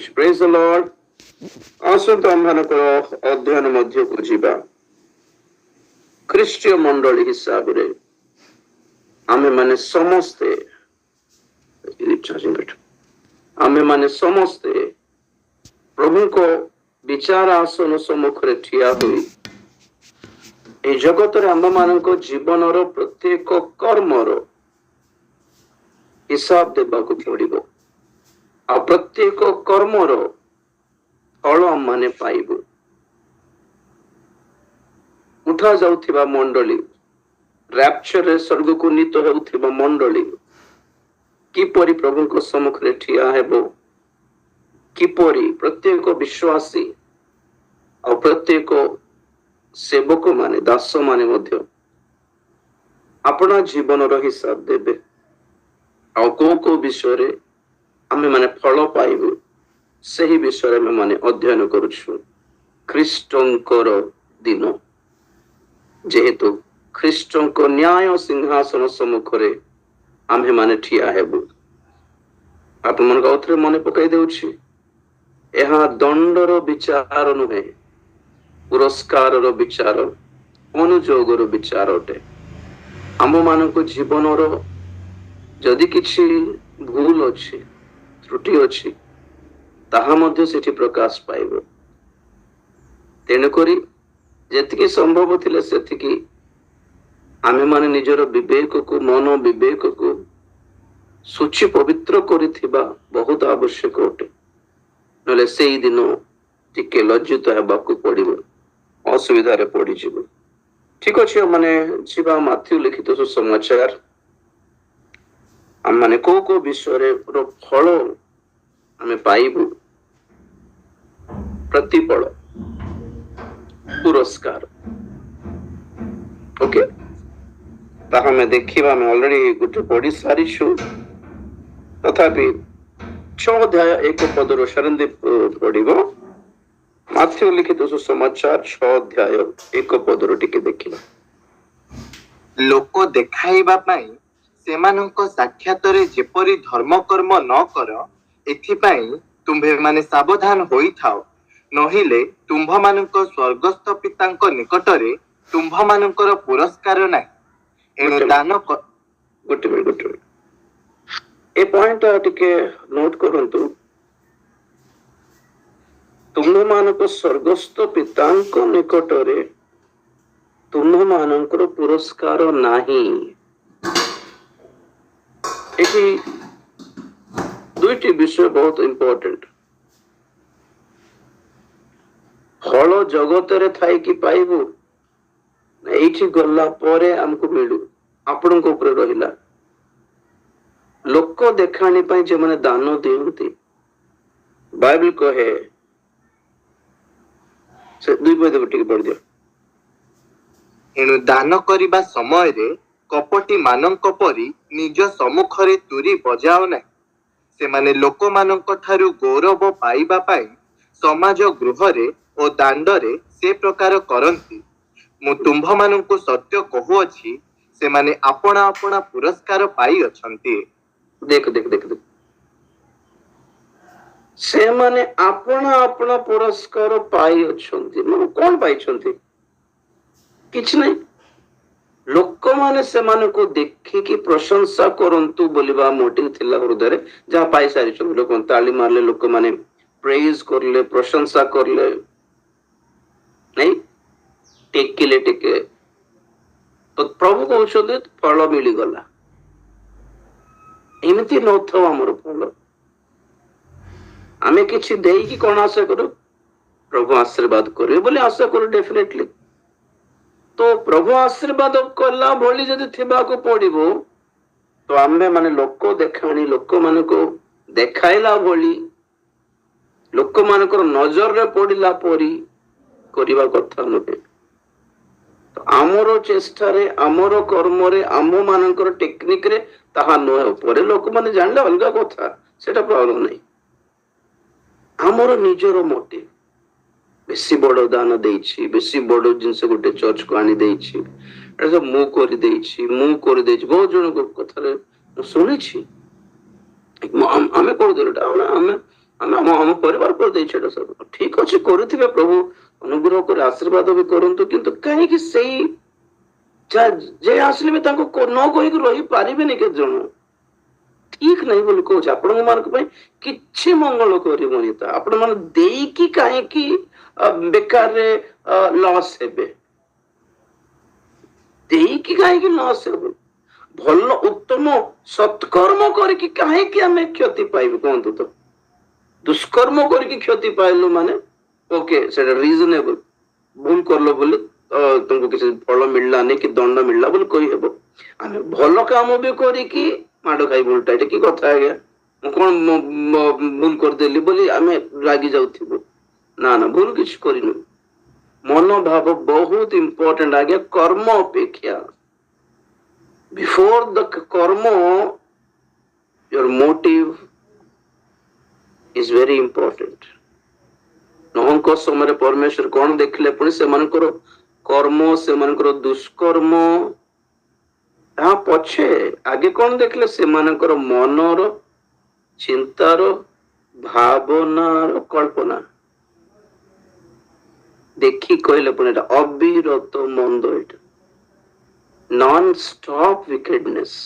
କରୁଛି। ପ୍ରେଜ୍ ଦ ଲର୍ଡ। ଆସନ୍ତୁ ଆମମାନଙ୍କର ଅଧ୍ୟୟନ ମଧ୍ୟକୁ ଯିବା। ଖ୍ରୀଷ୍ଟୀୟ ମଣ୍ଡଳୀ ହିସାବରେ ଆମେମାନେ ସମସ୍ତେ ପ୍ରଭୁଙ୍କ ବିଚାର ଆସନ ସମ୍ମୁଖରେ ଠିଆ ହୋଇ এই ଜଗତରେ ଆମମାନଙ୍କ ଜୀବନର ପ୍ରତ୍ୟେକ କର୍ମର ହିସାବ ଦେବାକୁ ପଡିବ। ଆଉ ପ୍ରତ୍ୟେକ କର୍ମର ଫଳ ଆମମାନେ ପାଇବୁ। ଉଠା ଯାଉଥିବା ମଣ୍ଡଳୀ, ରାପ୍ଚରରେ ସ୍ୱର୍ଗକୁ ନୀତ ହେଉଥିବା ମଣ୍ଡଳୀ କିପରି ପ୍ରଭୁଙ୍କ ସମ୍ମୁଖରେ ଠିଆ ହେବ, କିପରି ପ୍ରତ୍ୟେକ ବିଶ୍ୱାସୀ ଆଉ ପ୍ରତ୍ୟେକ ସେବକ ମାନେ, ଦାସ ମାନେ ମଧ୍ୟ ଆପଣା ଜୀବନର ହିସାବ ଦେବେ। ଆଉ କୋଉ କୋଉ ବିଷୟରେ ଆମେ ମାନେ ଫଳ ପାଇବୁ, ସେହି ବିଷୟରେ ଆମେ ମାନେ ଅଧ୍ୟୟନ କରୁଛୁ। ଖ୍ରୀଷ୍ଟଙ୍କର ଦିନ, ଯେହେତୁ ଖ୍ରୀଷ୍ଟଙ୍କ ନ୍ୟାୟ ସିଂହାସନ ସମ୍ମୁଖରେ ଆମେ ମାନେ ଠିଆ ହେବୁ। ଆପଣମାନଙ୍କ ଅଥରେ ମନେ ପକାଇ ଦେଉଛି, ଏହା ଦଣ୍ଡର ବିଚାର ନୁହେଁ, ପୁରସ୍କାରର ବିଚାର, ଅନୁଯୋଗର ବିଚାର ଅଟେ। ଆମମାନଙ୍କ ଜୀବନର ଯଦି କିଛି ଭୁଲ ଅଛି, ତ୍ରୁଟି ଅଛି, ତାହା ମଧ୍ୟ ସେଠି ପ୍ରକାଶ ପାଇବ। ତେଣୁକରି ଯେତିକି ସମ୍ଭବ ଥିଲେ ସେତିକି ଆମେମାନେ ନିଜର ବିବେକକୁ, ମନ ବିବେକକୁ ଶୁଚି ପବିତ୍ର କରିଥିବା ବହୁତ ଆବଶ୍ୟକ ଅଟେ। ନହେଲେ ସେଇ ଦିନ ଟିକେ ଲଜ୍ଜିତ ହେବାକୁ ପଡିବ, ଅସୁବିଧାରେ ପଡିଯିବ। ଠିକ ଅଛି, ମାନେ ଯିବା ମାଥ୍ୟୁ ଲିଖିତ ସୁସମାଚାର। ଆମମାନେ କୋଉ କୋଉ ବିଷୟରେ ଫଳ ଆମେ ପାଇବୁ, ପ୍ରତିଫଳ, ପୁରସ୍କାର। ଓକେ, ତାହା ଆମେ ଦେଖିବା। ଆମେ ଅଲରେଡି ଗୋଟେ ପଢି ସାରିଛୁ, ତଥାପି 6 ଅଧ୍ୟାୟ 1 ପଦରୁ ଶରଣଦୀପ ପଢିବ। ମାଥ୍ୟୁ ଲିଖିତ ସୁସମାଚାର 6 ଅଧ୍ୟାୟ 1 ପଦରୁ ଟିକେ ଦେଖିବା। ଲୋକ ଦେଖାଇବା ପାଇଁ ସେମାନଙ୍କ ସାକ୍ଷାତରେ ଯେପରି ଧର୍ମକର୍ମ ନ କର, ଏଥିପାଇଁ ତୁମ୍ଭେମାନେ ସାବଧାନ ହୋଇଥାଅ, ନହିଲେ ତୁମ୍ଭମାନଙ୍କ ସ୍ୱର୍ଗସ୍ଥ ପିତାଙ୍କ ନିକଟରେ ତୁମ୍ଭମାନଙ୍କର ପୁରସ୍କାର ନାହିଁ। ଏଣୁ ଦାନ ଗୋଟେ ମିନିଟ୍ ଏ ପଏଣ୍ଟଟା ଟିକେ ନୋଟ କରନ୍ତୁ। ତୁମ୍ଭମାନଙ୍କ ସ୍ୱର୍ଗସ୍ଥ ପିତାଙ୍କ ନିକଟରେ ତୁମ୍ଭମାନଙ୍କର ପୁରସ୍କାର ନାହିଁ। ଏଠି ଦୁଇଟି ବିଷୟ ବହୁତ ଇମ୍ପୋର୍ଟାଣ୍ଟ। ଫଳ ଜଗତରେ ଥାଇକି ପାଇବୁ, ଏଇଠି ଗଲା ପରେ ଆମକୁ ମିଳୁ, ଆପଣଙ୍କ ଉପରେ ରହିଲା। ଲୋକ ଦେଖାଣି ପାଇଁ ଯେଉଁମାନେ ଦାନ ଦିଅନ୍ତି, ବାଇବଲ କହେ, ସେ 2 ପଦ ଟିକେ ପଢିଦିଅ। ଏଣୁ ଦାନ କରିବା ସମୟରେ କପଟୀ ମାନଙ୍କ ପରି ନିଜ ସମ୍ମୁଖରେ ତୁରୀ ବଜାଅ ନାହିଁ। ସେମାନେ ଲୋକମାନଙ୍କ ଠାରୁ ଗୌରବ ପାଇବା ପାଇଁ ସମାଜ ଗୃହରେ ଓ ଦାଣ୍ଡରେ ସେ ପ୍ରକାର କରନ୍ତି। ମୁଁ ତୁମ୍ଭମାନଙ୍କୁ ସତ୍ୟ କହୁଅଛି, ସେମାନେ ଆପଣା ଆପଣା ପୁରସ୍କାର ପାଇଅଛନ୍ତି। ଦେଖ ସେମାନେ ଆପଣା ଆପଣା ପୁରସ୍କାର ପାଇଅଛନ୍ତି। ମାନେ କଣ ପାଇଛନ୍ତି? କିଛି ନାହିଁ। ଲୋକମାନେ ସେମାନଙ୍କୁ ଦେଖିକି ପ୍ରଶଂସା କରନ୍ତୁ ବୋଲିବା ମୋଟିଭ ଥିଲା ହୃଦୟରେ, ଯାହା ପାଇସାରିଛନ୍ତି। ଲୋକମାନେ ତାଳି ମାରିଲେ, ଲୋକମାନେ ପ୍ରେଜ କରିଲେ, ପ୍ରଶଂସା କରିଲେ, ନାଇଁ ଟେକିଲେ ଟିକେ, ତ ପ୍ରଭୁ କହୁଛନ୍ତି ଫଳ ମିଳିଗଲା। ଏମିତି ନଥାଉ ଆମର ଫଳ। ଆମେ କିଛି ଦେଇକି କଣ ଆଶା କରୁ? ପ୍ରଭୁ ଆଶୀର୍ବାଦ କରିବେ ବୋଲି ଆଶା କରୁ ଡେଫିନେଟଲି। ତ ପ୍ରଭୁ ଆଶୀର୍ବାଦ କଲା ଭଳି ଯଦି ଥିବାକୁ ପଡିବ, ତ ଆମେ ମାନେ ଲୋକ ଦେଖାଣି, ଲୋକମାନଙ୍କୁ ଦେଖାଇଲା ଭଳି, ଲୋକମାନଙ୍କର ନଜରରେ ପଡିଲା ପରି କରିବା କଥା ନୁହେଁ। ଆମର ଚେଷ୍ଟାରେ, ଆମର କର୍ମରେ, ଆମ ମାନଙ୍କର ଟେକ୍ନିକରେ ତାହା ନୁହେଁ। ପରେ ଲୋକମାନେ ଜାଣିଲେ ଅଲଗା କଥା, ସେଟା ପ୍ରୋବ୍ଲେମ ନାହିଁ। ଆମର ନିଜର ମୋଟିଭ, ବେଶୀ ବଡ ଦାନ ଦେଇଛି, ବେଶୀ ବଡ ଜିନିଷ ଗୋଟେ ଚର୍ଚ୍ଚକୁ ଆଣି ଦେଇଛି, ମୁଁ କରିଦେଇଛି। ବହୁତ ଜଣଙ୍କ କଥାରେ ମୁଁ ଶୁଣିଛି, ଆମେ କରିଦେଲୁ, ଆମେ ଆମେ ଆମ ପରିବାର କରିଦେଇଛୁ ଏଇଟା ସବୁ ଠିକ ଅଛି, କରୁଥିବେ ପ୍ରଭୁ ଅନୁଗ୍ରହ କରି ଆଶୀର୍ବାଦ ବି କରନ୍ତୁ, କିନ୍ତୁ କାହିଁକି ସେଇ ଯେ ଆସିଲେ ବି ତାଙ୍କୁ ନ କହିକି ରହିପାରିବେନି କେତେ ଜଣ? ଠିକ ନାହିଁ ବୋଲି କହୁଛି। ଆପଣଙ୍କ ମାନଙ୍କ ପାଇଁ କିଛି ମଙ୍ଗଳ କରିବନି ତା। ଆପଣ ମାନେ ଦେଇକି କାହିଁକି ବେକାରରେ ଲସ୍ ହେବେ? ଦେଇକି କାହିଁକି ଲସ୍ ହେବେ? ଭଲ ଉତ୍ତମ ସତ୍କର୍ମ କରିକି କାହିଁକି ଆମେ କ୍ଷତି ପାଇବୁ କୁହନ୍ତୁ ତ? ଦୁଷ୍କର୍ମ କରିକି କ୍ଷତି ପାଇଲୁ ମାନେ ଓକେ, ସେଟା ରିଜନେବଲ, ଭୁଲ କରଲ ବୋଲି ତୁମକୁ କିଛି ଫଳ ମିଳିଲାନି କି ଦଣ୍ଡ ମିଳିଲା ବୋଲି କହିହେବ। ଆମେ ଭଲ କାମ ବି କରିକି ମାଡ ଖାଇବୁ ଉଲ୍ଟା, ଏଇଟା କି କଥା ଆଜ୍ଞା? ମୁଁ କଣ ଭୁଲ କରିଦେଲି ବୋଲି ଆମେ ରାଗି ଯାଉଥିବୁ? ନା ନା, ଭୁଲ କିଛି କରିନୁ। ମନୋଭାବ ବହୁତ ଇମ୍ପୋର୍ଟାଣ୍ଟ ଆଜ୍ଞା, କର୍ମ ଅପେକ୍ଷା। ବିଫୋର ଦ କର୍ମ your motive is very important. ନହଙ୍କ ସମୟରେ ପରମେଶ୍ୱର କଣ ଦେଖିଲେ? ପୁଣି ସେମାନଙ୍କର କର୍ମ, ସେମାନଙ୍କର ଦୁଷ୍କର୍ମ, ତା ପଛେ ଆଗେ କଣ ଦେଖିଲେ? ସେମାନଙ୍କର ମନର, ଚିନ୍ତାର, ଭାବନାର କଳ୍ପନା ଦେଖି କହିଲେ ପୁଣି ଏଟା ଅବିରତ ମନ୍ଦ, ଏଇଟା ନନ୍ ଷ୍ଟପ୍ ୱିକେଡନେସ୍।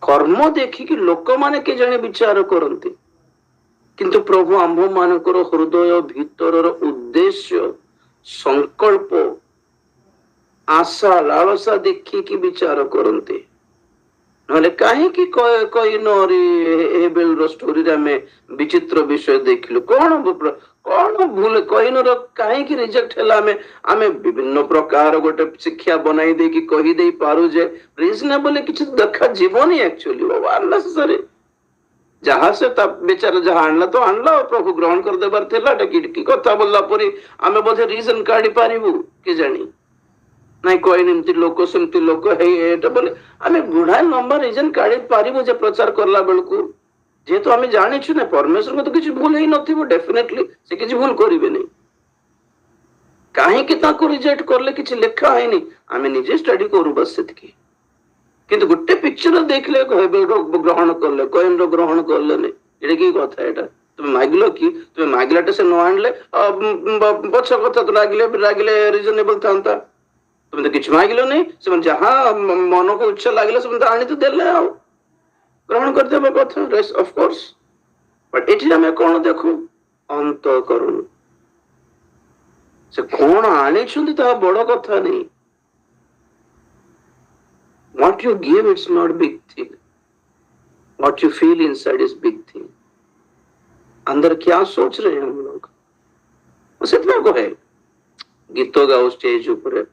କର୍ମ ଦେଖିକି ଲୋକମାନେ କେ ଜାଣି ବିଚାର କରନ୍ତି, କିନ୍ତୁ ପ୍ରଭୁ ଆମ୍ଭ ମାନଙ୍କର ହୃଦୟ ଭିତରର ଉଦ୍ଦେଶ୍ୟ, ସଂକଳ୍ପ, ଆଶା, ଲାଳସା ଦେଖିକି ବିଚାର କରନ୍ତି। ନହେଲେ କାହିଁକି କଇନର ହେବେଲର ଷ୍ଟୋରିରେ ଆମେ ବିଚିତ୍ର ବିଷୟ ଦେଖିଲୁ? କଣ ଭୁଲ କଇନର କାହିଁକି ରିଜେକ୍ଟ ହେଲା? ଆମେ ବିଭିନ୍ନ ପ୍ରକାର ଗୋଟେ ଶିକ୍ଷା ବନାଇ ଦେଇକି କହିଦେଇ ପାରୁ ଯେ ରିଜନେବଲ କିଛି ଦେଖାଯିବନି ଆକ୍ଚୁଆଲି ଅନନେସେସରି। ଯାହା ସେ ତା ବିଚାର ଯାହା ଆଣିଲା ତ ଆଣିଲା, ପ୍ରଭୁ ଗ୍ରହଣ କରିଦେବାର ଥିଲା। କି କଥା ବୋଲିଲା ପରି ଆମେ ବୋଧେ ରିଜନ କାଢି ପାରିବୁ କି ଜାଣି? ନାଇଁ କହିନି ଏମିତି ଲୋକ ସେମିତି ଲୋକ ହେଇ ଏଇଟା ବୋଲି ଆମେ ଗୁଢାଏ ଲମ୍ବା ରିଜନ କାଢି ପାରିବୁ ଯେ ପ୍ରଚାର କଲା ବେଳକୁ? ଯେହେତୁ ଆମେ ଜାଣିଛୁ ନା ପରମେଶ୍ୱରଙ୍କ ତ କିଛି ଭୁଲ ହେଇନଥିବ, ଡେଫିନେଟଲି ସେ କିଛି ଭୁଲ କରିବେନି। କାହିଁକି ତାଙ୍କୁ ରିଜେକ୍ଟ କଲେ କିଛି ଲେଖା ହେଇନି, ଆମେ ନିଜେ ଷ୍ଟଡି କରୁ ବାସ୍ ସେତିକି। କିନ୍ତୁ ଗୋଟେ ପିକ୍ଚର ଦେଖିଲେ ହେବେଲର ଗ୍ରହଣ କଲେ, କଏନର ଗ୍ରହଣ କଲେନି, ଏଇଟା କି କଥା? ଏଇଟା ତୁମେ ମାଗିଲ କି? ତୁମେ ମାଗିଲାଟା ସେ ନ ଆଣିଲେ ପଛ କଥା ତ ରାଗିଲେ ରିଜନେବଲ ଥାନ୍ତା। ତୁମେ ତ କିଛି ମାଗିଲନି, ସେମାନେ ଯାହା ମନକୁ ଇଚ୍ଛା ଲାଗିଲା ସେମାନେ ତ ଆଣି ତ ଦେଲେ, ଆଉ ଗ୍ରହଣ କରିଦେବା କଥା ଅଫକୋର୍ସ। ବଟ୍ ଏଠି ଆମେ କଣ ଦେଖୁ? ଅନ୍ତଃକରଣ। ସେ କଣ ଆଣିଛନ୍ତି ତାହା ବଡ କଥା नहीं। What you give, it's not big thing. What you feel inside is big thing. अंदर क्या सोच रहे हैं हम लोग? बस इतना को है। गीत गाओ स्टेज ऊपर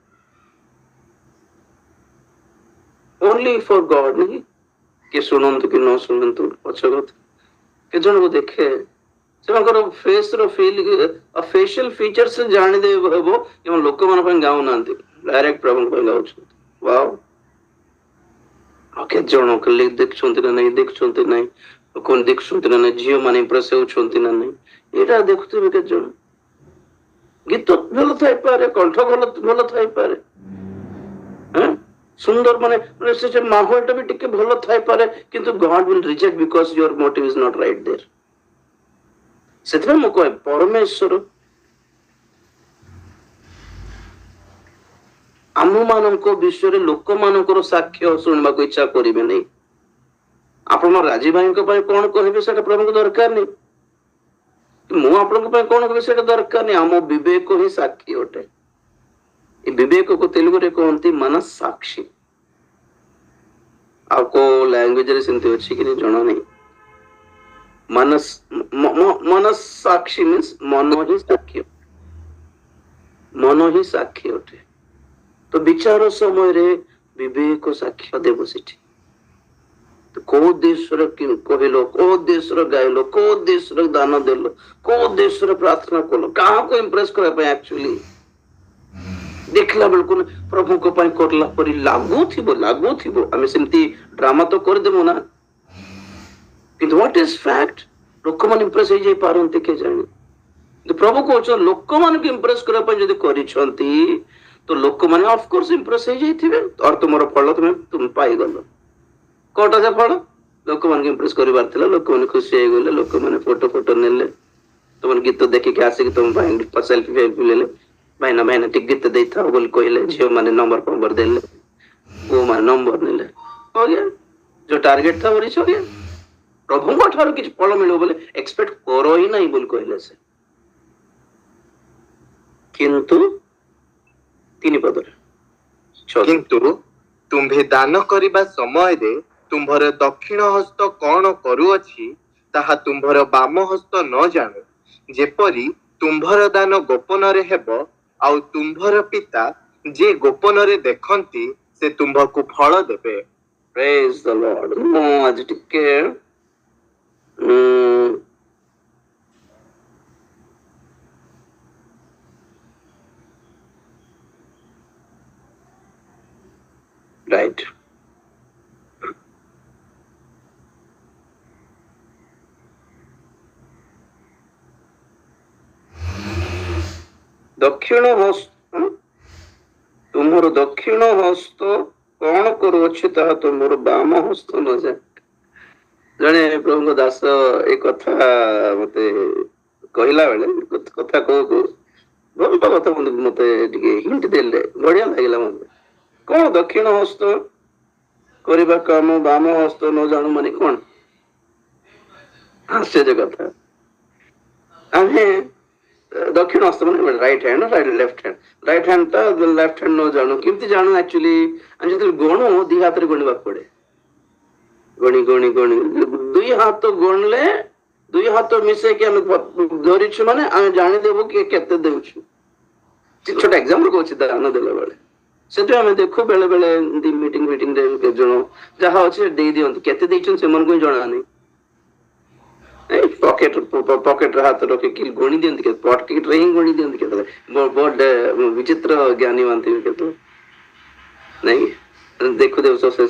ओनली फॉर गॉड, नहीं कि सुनंतु कि न सुनंतु पछ कथा के जन को देखे सेमानकर फेस रो फील फेशियल फीचर्स जानि दे हेबो कि लोक मन पे गाउ नांती, डायरेक्ट प्रभु पे गाउ छथि। वाओ, के जन के देखछन्ति ना नहीं, देखछन्ति नहीं, कोन देखछन्ति ना नहीं, जियो माने इंप्रेस होछन्ति ना नहीं, एटा देखुथिबे के जन। गीत भलो थाई पारे, कंठ भलो थाई पारे, हैं सुंदर माने से माहौलटा भी टिके भलो थाई पारे, किंतु God will reject because your motive is not right there. सेतबे मो कहे परमेश्वर आम मानक विषय लोक मानकर साक्ष्य शुणवा को इच्छा करेंगे नहीं। आप राजी भाई कौन कहे से प्रभु को दरकार नहीं, मुझे कौन कह दरकार नहीं। आम विवेक ही साक्षी अटे। विवेक को तेलुगु रे कहती मनस साक्षी। आ को लैंग्वेज रे सेमती अछि कि जना नहीं। मनस साक्षी मीन्स मन ही साक्षी, मन ही साक्षी अटे। तो विचार समय रे विवेक साक्ष्य देव सेठी। तो को देश रे कहलो, को देश रे गायलो, को देश रे दान देलो, को देश रे प्रार्थना कलो, कहाँ को इम्प्रेस करे पे एक्चुअली देखला बेलको प्रभु को पाई करला परी लागू थिबो आमे सेमती ड्रामा तो कर देबो ना, किंतु व्हाट इज फैक्ट लोक मन इम्प्रेस हो जाई पारंती के जानी। तो प्रभु को लोक मन को इम्प्रेस करा पे जदी करी छंती तो लोक माने ऑफ कोर्स इंप्रेस हो जाइथिबे और तुमरो फल तुम पाई गलो। कोटा जे फल लोक मान इम्प्रेस करिवार थिला लोक मान खुशी हे गेले लोक मान फोटो फोटो नेले तुम गीत देखिक आसिक तुम सेल्फी फेल्फी लेले भाईना भाईना टिक गीत देता बोल कहले झील मैंने नंबर फंबर देले वो मैंने नंबर नेले हो गया जो टारगेट था वो रिच हो गया प्रभु को ठार किछ फल मिलो बोले एक्सपेक्ट करो ही नहीं बोल कहले से किंतु तीन पदर किंतु तुम्भे दान करिबा समय रे तुम्भर दक्षिण हस्त कौन करूअछि ताहा तुम्भर बाम हस्त न जानो जेपरि तुम्भर दान गोपन रे हेबो आउ तुम्भर पिता जे गोपन रे देखंती से तुम्भकु फल देबे प्रेज द लॉर्ड मो आज टिके राइट दक्षिण हस्त तुमर दक्षिण हस्त कौन करुअछि ताहा तुमर बाम हस्त न जाए जने प्रभु दास एक कथा मते कहला बेले कथा को भल कथा मते टिके हिंट देले बढ़िया लागला मते कौन दक्षिण हस्त करिबा काम बाम हस्त न जानु माने कौन आश्चर्य कथा हमें दक्षिण हस्त माने राइट हैंड राइट हैंड ता लेफ्ट हैंड न जानो किमती जानो एक्चुअली हम जते गणो दी हाथ रे गणिबा पड़े गणी गणी गणी दुई हाथ तो गणले दुई हाथ तो मिसे के हम धरि छु माने हम जानि देबो के केते देउ छु छोटा एग्जांपल को छि दान देला बेले सेतो हम देखो बेले बेले दी मीटिंग रे के जणो जहा अछि दे दियंत केते दैछन से मन को जणा नहीं पॉकेट हाथ रखे कि गणी दियंत के पॉकेट रे ही गणी दियंत के बड विचित्र ज्ञानी मानती के तो नहीं देखो देखो से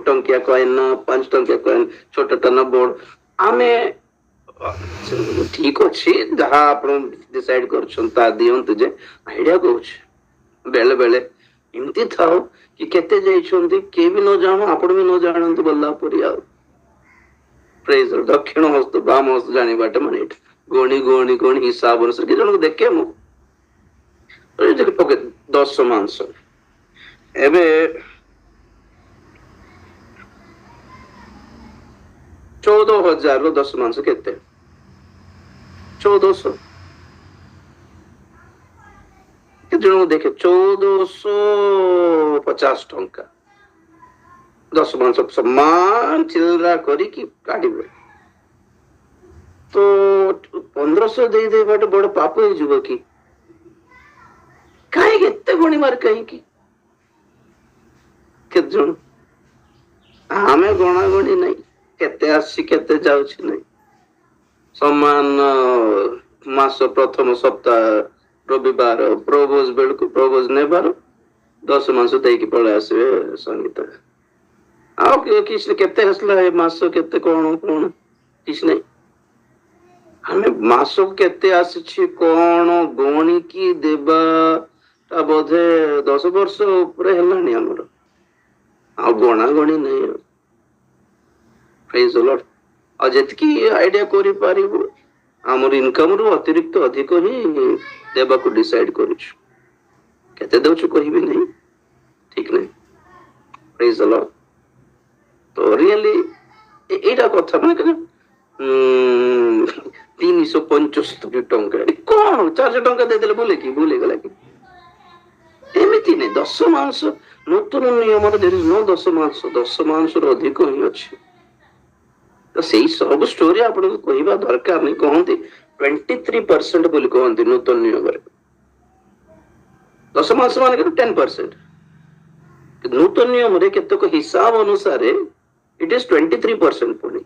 टंकिया कॉइन 5 टंकिया कॉइन छोटा ना बोर्ड आमे ठीक अछि जहा आपण डिसाइड करछन ता दियंत जे आईडिया कहछ बेले बेले इमती थाओ कि केते जाइछंती के भी न जानो आपण भी न जानंत बल्ला परी आ प्रेज दक्षिण हस्त बाम हस्त जानी बाटे माने गोणी गोणी गोणी हिसाब अनुसार के जन देखे मु ओके 10 मांस एबे 14,000 रो 10 मांस केते 1400 के जन देखे 1450 टंका 10 मांस सम्मान चिल्ला करी कि काटिबे तो 1500 दे दे बट बड़ पाप हो जुबो की काहे केते गणी मार काहे की के जण हमें गणा गणी नहीं केते आसी केते जाउछि नहीं सम्मान मास प्रथम सप्ताह रविवार प्रभोज बेलको प्रभोज नेबार 10 मास देई की पळे आसीबे संगीत आओ किस केते हसला है मासो केते कोन कोन किस नहीं हमें मासो केते आसी कोन गणी की देबा ता बोधे 10 वर्ष ऊपर हेलानी हमर आ गणा गणी नहीं प्रेज द लॉर्ड आ जतकी आईडिया करि पारिबो हमर इनकम रु अतिरिक्त अधिक ही देबा को डिसाइड करू केते देउछु कहिबे नहीं ठीक नहीं प्रेज द लॉर्ड तो रियली एटा कथा माने 375 टंका कौन 400 टंका दे देले बोले कि भूले गला कि एमिति नहीं 10 मांस नूतन नियम रे देयर इज नो 10 मांस रो अधिक ही अछि तो सही सब स्टोरी आपण को कहिबा दरकार नहीं कहंती 23% बोली कहंती नूतन नियम रे 10 मांस माने 10% नूतन नियम रे केतक हिसाब अनुसार इट इज 23% पुणी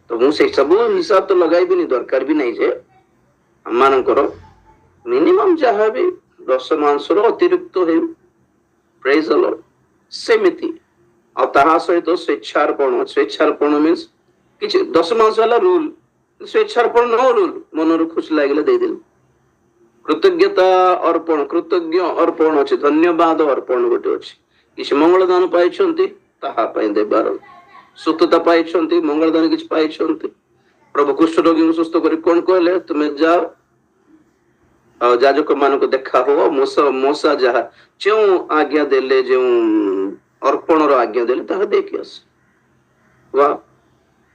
तो मु से सब हिसाब तो लगाई भी नहीं दरकार भी नहीं जे हमनकर मिनिमम जहां भी 10 मांस रो अतिरिक्त हे प्रेज द लॉर्ड सेमिति आ ताहा सहित स्वेच्छार्पण मींस किछ 10 मांस वाला रूल स्वेच्छार्पण नो रूल मनर खुश लागले दे देल कृतज्ञता अर्पण कृतज्ञ अर्पण अछि धन्यवाद अर्पण गोटे अछि किछ मंगल दान पाइछंती ताहा पय देबार ସୁସ୍ଥତା ପାଇଛନ୍ତି, ମଙ୍ଗଳଦାନ କିଛି ପାଇଛନ୍ତି। ପ୍ରଭୁ କୁଷ୍ଠ ରୋଗୀଙ୍କୁ ସୁସ୍ଥ କରି କଣ କହିଲେ? ତୁମେ ଯାଅ ଆଉ ଯାଜକ ମାନଙ୍କୁ ଦେଖା ହୁଅ, ମୂଷା ଯାହା ଯେଉଁ ଆଜ୍ଞା ଦେଲେ, ଯେଉଁ ଅର୍ପଣର ଆଜ୍ଞା ଦେଲେ ତାହା ଦେଇକି ଆସ।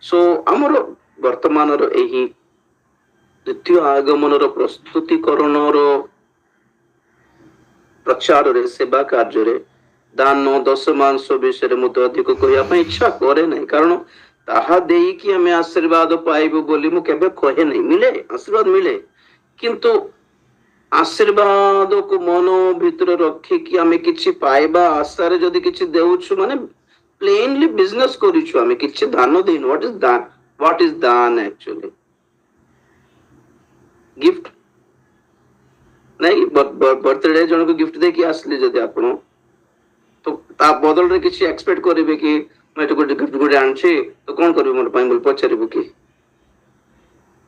ସୋ ଆମର ବର୍ତ୍ତମାନର ଏହି ଦ୍ୱିତୀୟ ଆଗମନର ପ୍ରସ୍ତୁତିକରଣର ପ୍ରଚାରରେ, ସେବା କାର୍ଯ୍ୟରେ ଦାନ ଦଶମାଂଶ ବିଷୟରେ ମୁଁ ତ ଅଧିକ କହିବା ପାଇଁ ଇଚ୍ଛା କରେ ନାହିଁ, କାରଣ ତାହା ଦେଇକି ଆମେ ଆଶୀର୍ବାଦ ପାଇବୁ ବୋଲି ମୁଁ କେବେ କହେ ନାହିଁ। ମିଳେ, ଆଶୀର୍ବାଦ ମିଳେ, କିନ୍ତୁ ଆଶୀର୍ବାଦକୁ ମନ ଭିତରେ ରଖିକି ଆମେ କିଛି ପାଇବା ଆଶାରେ ଯଦି କିଛି ଦେଉଛୁ ମାନେ ପ୍ଲେନଲି ବିଜନେସ କରିଛୁ, ଆମେ କିଛି ଦାନ ଦେଇନୁ। What is ଦାନ actually? ଗିଫ୍ଟ ନାଇଁ, ବର୍ଥଡେ ଜଣକୁ ଗିଫ୍ଟ ଦେଇକି ଆସିଲେ ଯଦି ଆପଣ, ତ ତା ବଦଳରେ କିଛି ଏକ୍ସପେକ୍ଟ କରିବେ କି ମୁଁ ଏଠି ଗୋଟେ ଗିଫ୍ଟ ଗୋଟେ ଆଣିଛି ତ କଣ କରିବି ମୋର ପାଇଁ ବୋଲି ପଚାରିବୁ କି?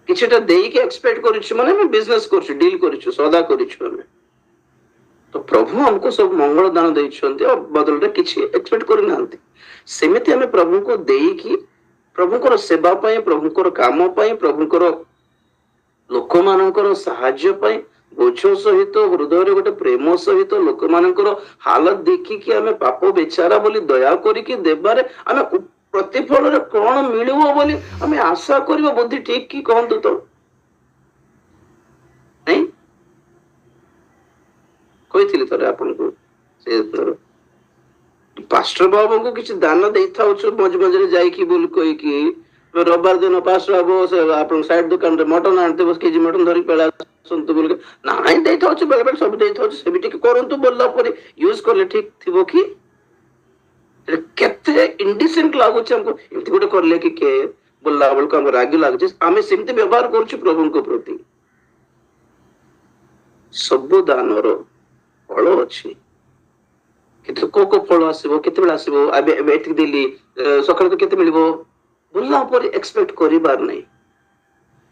କିଛିଟା ଦେଇକି ଏକ୍ସପେକ୍ଟ କରିଛୁ ମାନେ ଆମେ ବିଜନେସ କରୁଛୁ, ଡିଲ୍ କରିଛୁ, ସଦା କରିଛୁ ଆମେ। ତ ପ୍ରଭୁ ଆମକୁ ସବୁ ମଙ୍ଗଳ ଦାନ ଦେଇଛନ୍ତି ଆଉ ବଦଳରେ କିଛି ଏକ୍ସପେକ୍ଟ କରିନାହାନ୍ତି। ସେମିତି ଆମେ ପ୍ରଭୁଙ୍କୁ ଦେଇକି ପ୍ରଭୁଙ୍କର ସେବା ପାଇଁ, ପ୍ରଭୁଙ୍କର କାମ ପାଇଁ, ପ୍ରଭୁଙ୍କର ଲୋକମାନଙ୍କର ସାହାଯ୍ୟ ପାଇଁ ବୋଝ ସହିତ, ହୃଦୟରେ ଗୋଟେ ପ୍ରେମ ସହିତ ଲୋକମାନଙ୍କର ହାଲତ ଦେଖିକି ଆମେ ପାପ ବେଚାରା ବୋଲି ଦୟା କରିକି ଦେବାରେ ଆମେ ପ୍ରତିଫଳରେ କଣ ମିଳିବ ବୋଲି ଆମେ ଆଶା କରିବା, ବୁଦ୍ଧି ଠିକ କି କହନ୍ତୁ ତ? ନାଇଁ, କହିଥିଲି ଥରେ ଆପଣଙ୍କୁ, ସେ ପାଷ୍ଟର ବାବୁଙ୍କୁ କିଛି ଦାନ ଦେଇଥାଉଛୁ ମଝି ମଝିରେ ଯାଇକି ବୋଲି କହିକି, ରବିବାର ଦିନ ପାଷ୍ଟର ବାବୁ ଆପଣଙ୍କ ସାଇଡ ଦୋକାନରେ ମଟନ ଆଣିଥିବ, କେଜି ମଟନ ଧରି ପଳେଇ ଆସନ୍ତୁ ବୋଲି ନାଇଁ ଦେଇଥାଉଛି, ବେଳେ ବେଳେ ସବୁ ଦେଇଥାଉଛି, ସେବି ଟିକେ କରନ୍ତୁ ବୋଲିଲା ପରେ ୟୁଜ କଲେ ଠିକ ଥିବ କି? କେତେ ଇନଡିସେଣ୍ଟ ଲାଗୁଛି ଆମକୁ, ଏମିତି ଗୋଟେ କଲେ କି କେ ବୋଲିଲା ବେଳକୁ ଆମକୁ ରାଗ ଲାଗୁଛି। ଆମେ ସେମିତି ବ୍ୟବହାର କରୁଛୁ ପ୍ରଭୁଙ୍କ ପ୍ରତି। ସବୁ ଦାନର ଫଳ ଅଛି, କିନ୍ତୁ କୋଉ କୋଉ ଫଳ ଆସିବ, କେତେବେଳେ ଆସିବ, ଏବେ ଏତିକି ଦେଲି ସକାଳେ ତ କେତେ ମିଳିବ बोलना पर एक्सपेक्ट करी बार नहीं।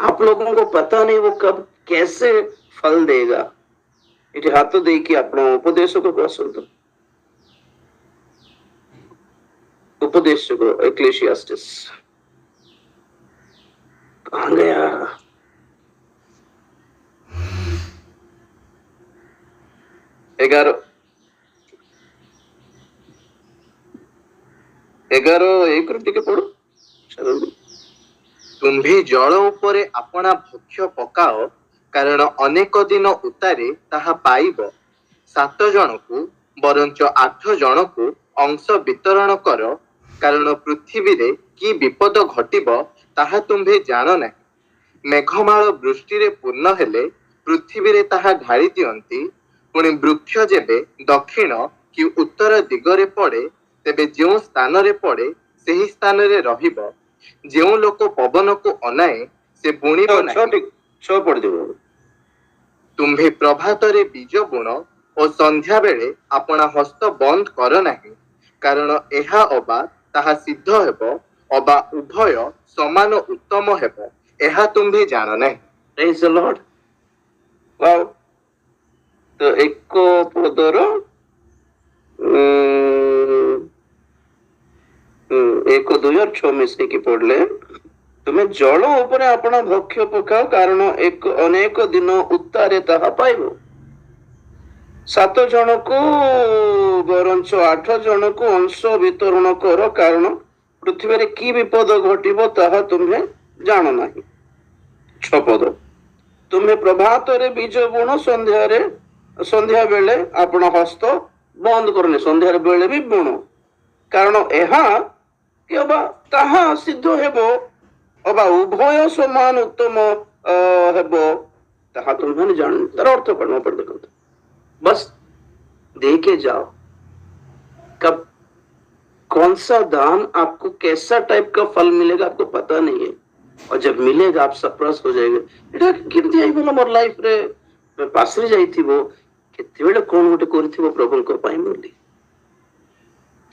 आप लोगों को पता नहीं वो कब कैसे फल देगा। ये हाथ दे कि अपना उपदेशों को पसंद, उपदेश को एक्लेशियास्टिस कहाँ गया? एगारो एक रुपये के पढ़ो। ତୁମ୍ଭେ ଜଳ ଉପରେ ଆପଣା ଭକ୍ଷ୍ୟ ପକାଅ, କାରଣ ଅନେକ ଦିନ ଉତ୍ତାରେ ତାହା ପାଇବ। 7 ଜଣକୁ ବରଞ୍ଚ 8 ଜଣକୁ ଅଂଶ ବିତରଣ କର, କାରଣ ପୃଥିବୀରେ କି ବିପଦ ଘଟିବ ତାହା ତୁମ୍ଭେ ଜାଣ ନାହିଁ। ମେଘମାଳ ବୃଷ୍ଟିରେ ପୂର୍ଣ୍ଣ ହେଲେ ପୃଥିବୀରେ ତାହା ଢାଳି ଦିଅନ୍ତି। ପୁଣି ବୃକ୍ଷ ଯେବେ ଦକ୍ଷିଣ କି ଉତ୍ତର ଦିଗରେ ପଡ଼େ, ତେବେ ଯେଉଁ ସ୍ଥାନରେ ପଡ଼େ ସେହି ସ୍ଥାନରେ ରହିବ। ଯେଉଁ ଲୋକ ପବନକୁ ଅନାଏ ସେ ବୁଣିବ ନାହିଁ। ତୁମ୍ଭେ ପ୍ରଭାତରେ ବୀଜ ବୁଣ ଓ ସନ୍ଧ୍ୟା ବେଳେ ଆପଣା ହସ୍ତ ବନ୍ଦ କର ନାହିଁ, କାରଣ ଏହା ଅବା ତାହା ସିଦ୍ଧ ହେବ, ଅବା ଉଭୟ ସମାନ ଉତ୍ତମ ହେବ, ଏହା ତୁମ୍ଭେ ଜାଣ ନାହିଁ। Praise the Lord. Wow. ତ ଏକ ପଦର 1, 2 और 6 ମିଶେଇକି ପଢିଲେ, ତୁମେ ଜଳ ଉପରେ ଆପଣ ଭକ୍ଷ୍ୟ ପକାଅ, କାରଣ ଅନେକ ଦିନ ଉତ୍ତାରେ ତାହା ପାଇବ। 7 ଜଣକୁ ବରଞ୍ଚ 8 ଜଣକୁ ଅଂଶ ବିତରଣ କର, କାରଣ ପୃଥିବୀରେ କି ବିପଦ ଘଟିବ ତାହା ତୁମେ ଜାଣ ନାହିଁ। 6 ପଦ, ତୁମେ ପ୍ରଭାତରେ ବୀଜ ବୁଣ, ସନ୍ଧ୍ୟା ବେଳେ ଆପଣ ହସ୍ତ ବନ୍ଦ କରନି। ସନ୍ଧ୍ୟା ବେଳେ ବି ବୁଣ, କାରଣ ଏହା ଅବା ତାହା ସିଦ୍ଧ ହେବ, ଅବା ଉଭୟ ସମାନ ଉତ୍ତମ ହେବ, ତାହା ତୁମେ ଜାଣ। ତାର अर्थ पढ़ना पड़ देखो, बस देखे जाओ कब कौन सा दान आपको कैसा टाइप का फल मिलेगा आपको पता नहीं है, और जब मिलेगा आप सरप्राइज हो जाएंगे। एटा केमती आई बोला मोर लाइफ रे पासरी जाइथिबो, केते बेले कोन गोटे करथिबो प्रभु को पाई बोली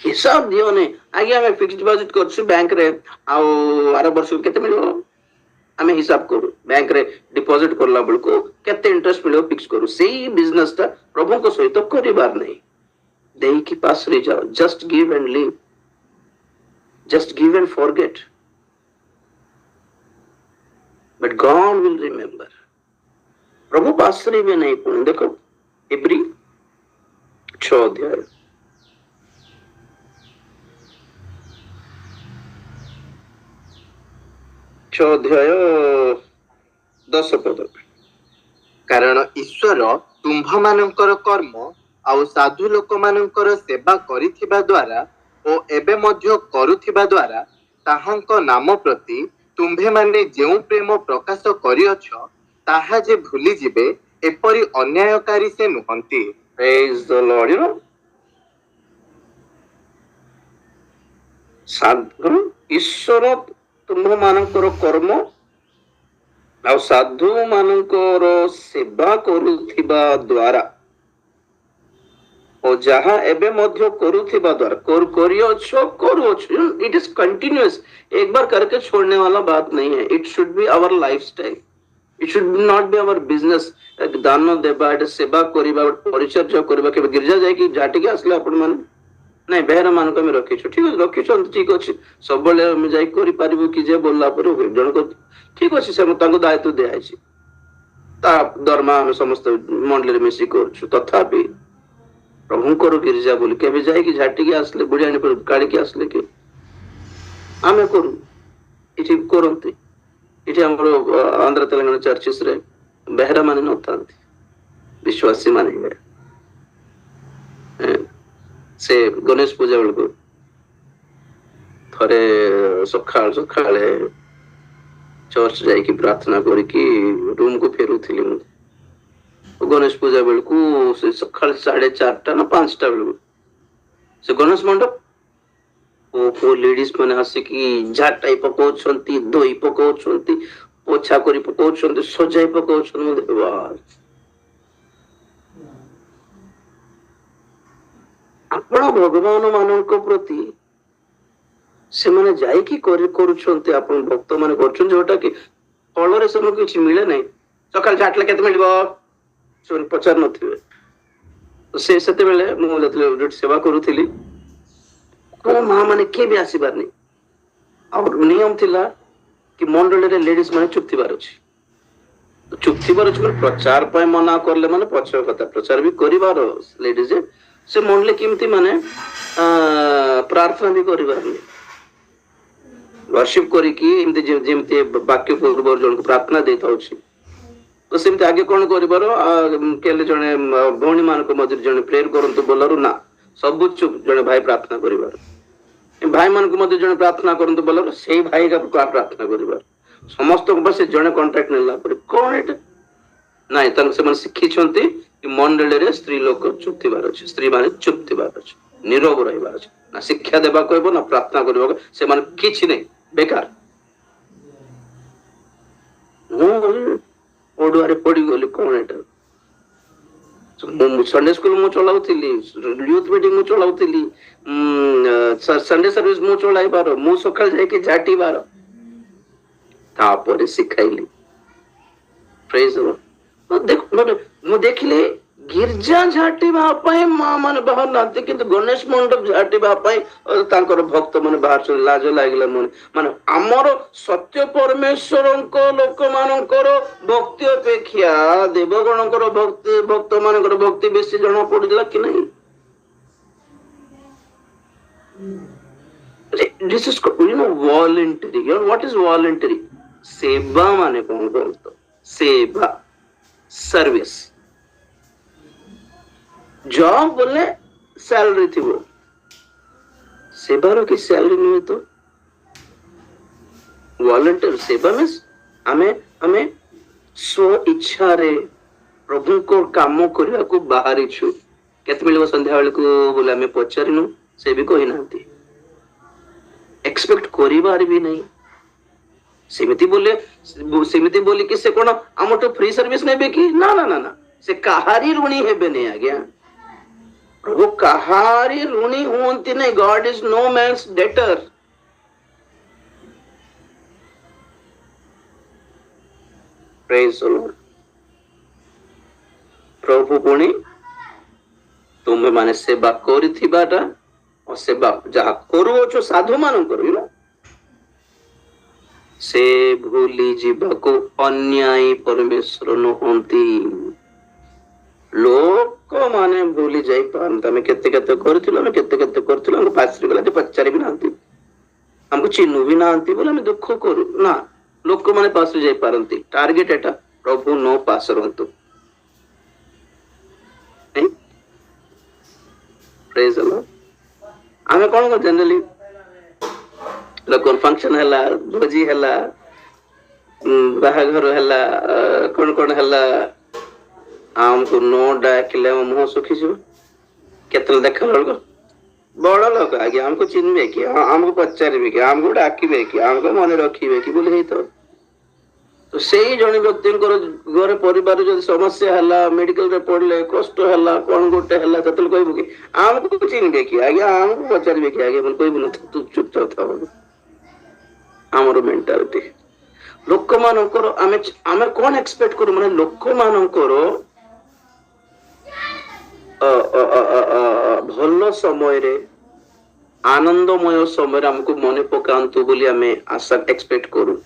हिसाब दियो ने। आगे हमें फिक्स्ड डिपॉजिट करछु बैंक रे, आउ 12 वर्ष केते मिलियो हमें हिसाब करू। बैंक रे डिपॉजिट करला बेलको केते इंटरेस्ट मिलियो फिक्स करू। सेही बिजनेस ता प्रभु को सहित करिबार नहीं। देही की पास रे जाओ, just give and live. Just give and forget. But God will remember. प्रभु पासरी में नहीं पुण्य देखो इब्री 6 अध्याय 10 पद କାରଣ ଈଶ୍ୱର ତୁମ୍ଭମାନଙ୍କର କର୍ମ ଆଉ ସାଧୁ ଲୋକମାନଙ୍କର ସେବା କରିଥିବା ଦ୍ୱାରା ଓ ଏବେ ମଧ୍ୟ କରୁଥିବା ଦ୍ୱାରା ତାହାଙ୍କ ନାମ ପ୍ରତି ତୁମ୍ଭେମାନେ ଯେଉଁ ପ୍ରେମ ପ୍ରକାଶ କରିଅଛ ତାହା ଯେ ଭୁଲିଯିବେ ଏପରି ଅନ୍ୟାୟକାରୀ ସେ ନୁହନ୍ତି। Praise the Lord. You know, ଈଶ୍ୱର ତୁମ୍ଭ ମାନଙ୍କର କର୍ମ ଆଉ ସାଧୁ ମାନଙ୍କର ସେବା କରୁଥିବା ଦ୍ୱାରା ଓ ଯାହା ଏବେ ମଧ୍ୟ କରୁଥିବା द्वारा करियो करुअछ इट इज कंटिन्यूअस एक बार करके छोड़ने वाला बात नहीं है it should be our lifestyle it should not be our business दान देबा एटा सेवा करिबा परिचर्या करिबा के गिरजा जाय कि जाटिके आसले आपण माने नहीं बेहरा मान को मैं रखिछु ठीक है रखिछु ठीक अछि सब बेले हम जाय करि पारिबो कि जे बोलला पर जण को ठीक अछि से तांको दायित्व दे आछि ता दरमा हम समस्त मंडली मिसी करछु तथापि प्रभुंकर गिरिजा बोली केबे जाय कि झाटिके आसले बुढ़ियानी पर काढ़ी के आसले कि आमे करू इठी करंती इठी हमर आंध्र तेलंगाना चर्चेस रे बेहरा माने नथांती विश्वासी माने से गणेश पूजा बेलको थरे सकाळ सकाळे चर्च जाय कि प्रार्थना करी कि रूम को फेरुथिली मु गणेश पूजा बेलको से सकाळ 4:30 ना 5टा बेलको से गणेश मंडप ओ लेडीज माने आसे कि झाटाई पकाउछंती दही पकाउछंती पोछा करी पकाउछंती सजाई पकाउछंती वाह आपण भगवान मानक प्रति से माने जाई कि करूछंती आपण भक्त माने करछन जोटा कि फल रे समय किछ मिले नै सकाळ झाटले केते मिलबो सोन पचार नथिबे तो से सेते बेले मु जतले सेवा करूथिली को मां माने के भी आसीबार नै और नियम थिला कि मंडल रे लेडीज माने चुप थिबार अछि चुप थिबार अछि प्रचार पय मना करले माने पछ कथा प्रचार भी करिबार लेडीज से मंडले केमती माने प्रार्थना भी करिबार नै वर्शिप करी कि एमती जेमती वाक्य पूर्व जन को प्रार्थना देता अछि तो सेमती आगे कोन करिबार केले जने भौणी मान को मध्य जने प्रेयर करंतु बोलरु ना सब चुप जने भाई प्रार्थना करिबार भाई मान को मध्य जने प्रार्थना करंतु बोलरु सेही भाई का प्रार्थना करिबार समस्त को बस जने कांटेक्ट नेला पर कोन एटा नाही तन से मन शिखी छंती कि मंडल रे स्त्री लोक चुप थिबार अछि स्त्री माने चुप थिबार अछि नीरव रहिबार अछि ना शिक्षा देबा कहबो ना प्रार्थना करबो से मन किछ नै बेकार ओडुआरे पड़ी गली कोन एटा संडे स्कूल मु चलाउथिली यूथ मीटिंग मु चलाउथिली संडे सर्विस मु चलाई बारो मु सकाळ जाय के जाटी बारो तापर सिखाइली प्रेज द देखो मु देखले गिरजा झाटी बापाई मां माने बाहर नाते किंतु गणेश मंडप झाटी बापाई तांकर भक्त माने बाहर चले लाज लागला माने हमर सत्य परमेश्वरंको लोक मानकर भक्ति अपेक्षा देवगणकर भक्त मानकर भक्ति बेसी जणा पड़िला कि नहीं this is you know voluntary you know what is voluntary सेवा माने कोन बोलतो सेवा सर्विस जॉब बोले सैलरी थी वो सेवा की सैलरी नहीं तो वॉलंटियर सेवा में हमें स्व इच्छा रे प्रभु को काम करने को बाहरी छु केत मिलबो संध्या बेले को बोले हमें पचारिनु से भी कहि नांती एक्सपेक्ट करिबार भी नहीं सेमिति बोली कि से कोन हमटो फ्री सर्विस नेबे कि ना ना ना ना से कहारी ऋणी हेबे नहीं आज्ञा प्रभु कहारी ऋणी हुंती नहीं God is no man's debtor praise the Lord प्रभु पुणी तुम्हें माने सेवा करिथिबाटा सेवा जहा करूछ साधु मानकर से भूली जीवाको अन्यायी परमेश्वर नुहंती लोक माने भूली जाई पारंत आमे केते केते करथिलो आमे केते केते करथिलो हमको पासरी गला पचारि भी नांती हमको चिन्हु भी नांती बोले हमें दुख करू ना लोक माने पासरी जाई पारंती टार्गेट एटा प्रभु नो पास रहंतु प्रेज द लॉर्ड आमे कोन को जनरली लोक फंक्शन हला भोजी हला बाहाघर हला कोन कोन हला आमको नो डाकिले मुह सुखी जीव केतल देखल लोग बड़ लोक आगे हमको चिन्हबे कि हमको पचारिबे कि हमको डाकिबे कि हमको मन रखिबे कि बोले हेतो तो सेही जने व्यक्ति घर परिवार जो समस्या हला मेडिकल रे पड़ले कष्ट हला कोन गोटे हला ततल कहबो कि हमको चिन्हबे कि आगे हमको पचारिबे कि आगे बोल कहबो न तू चुपचाप था हमरो मेंटालिटी लोक मानकर आमे आमे कोन एक्सपेक्ट करू माने लोक मानकर भल समय रे आनंदमय समय हमको मन पकांतु बोली आमे आशा एक्सपेक्ट करू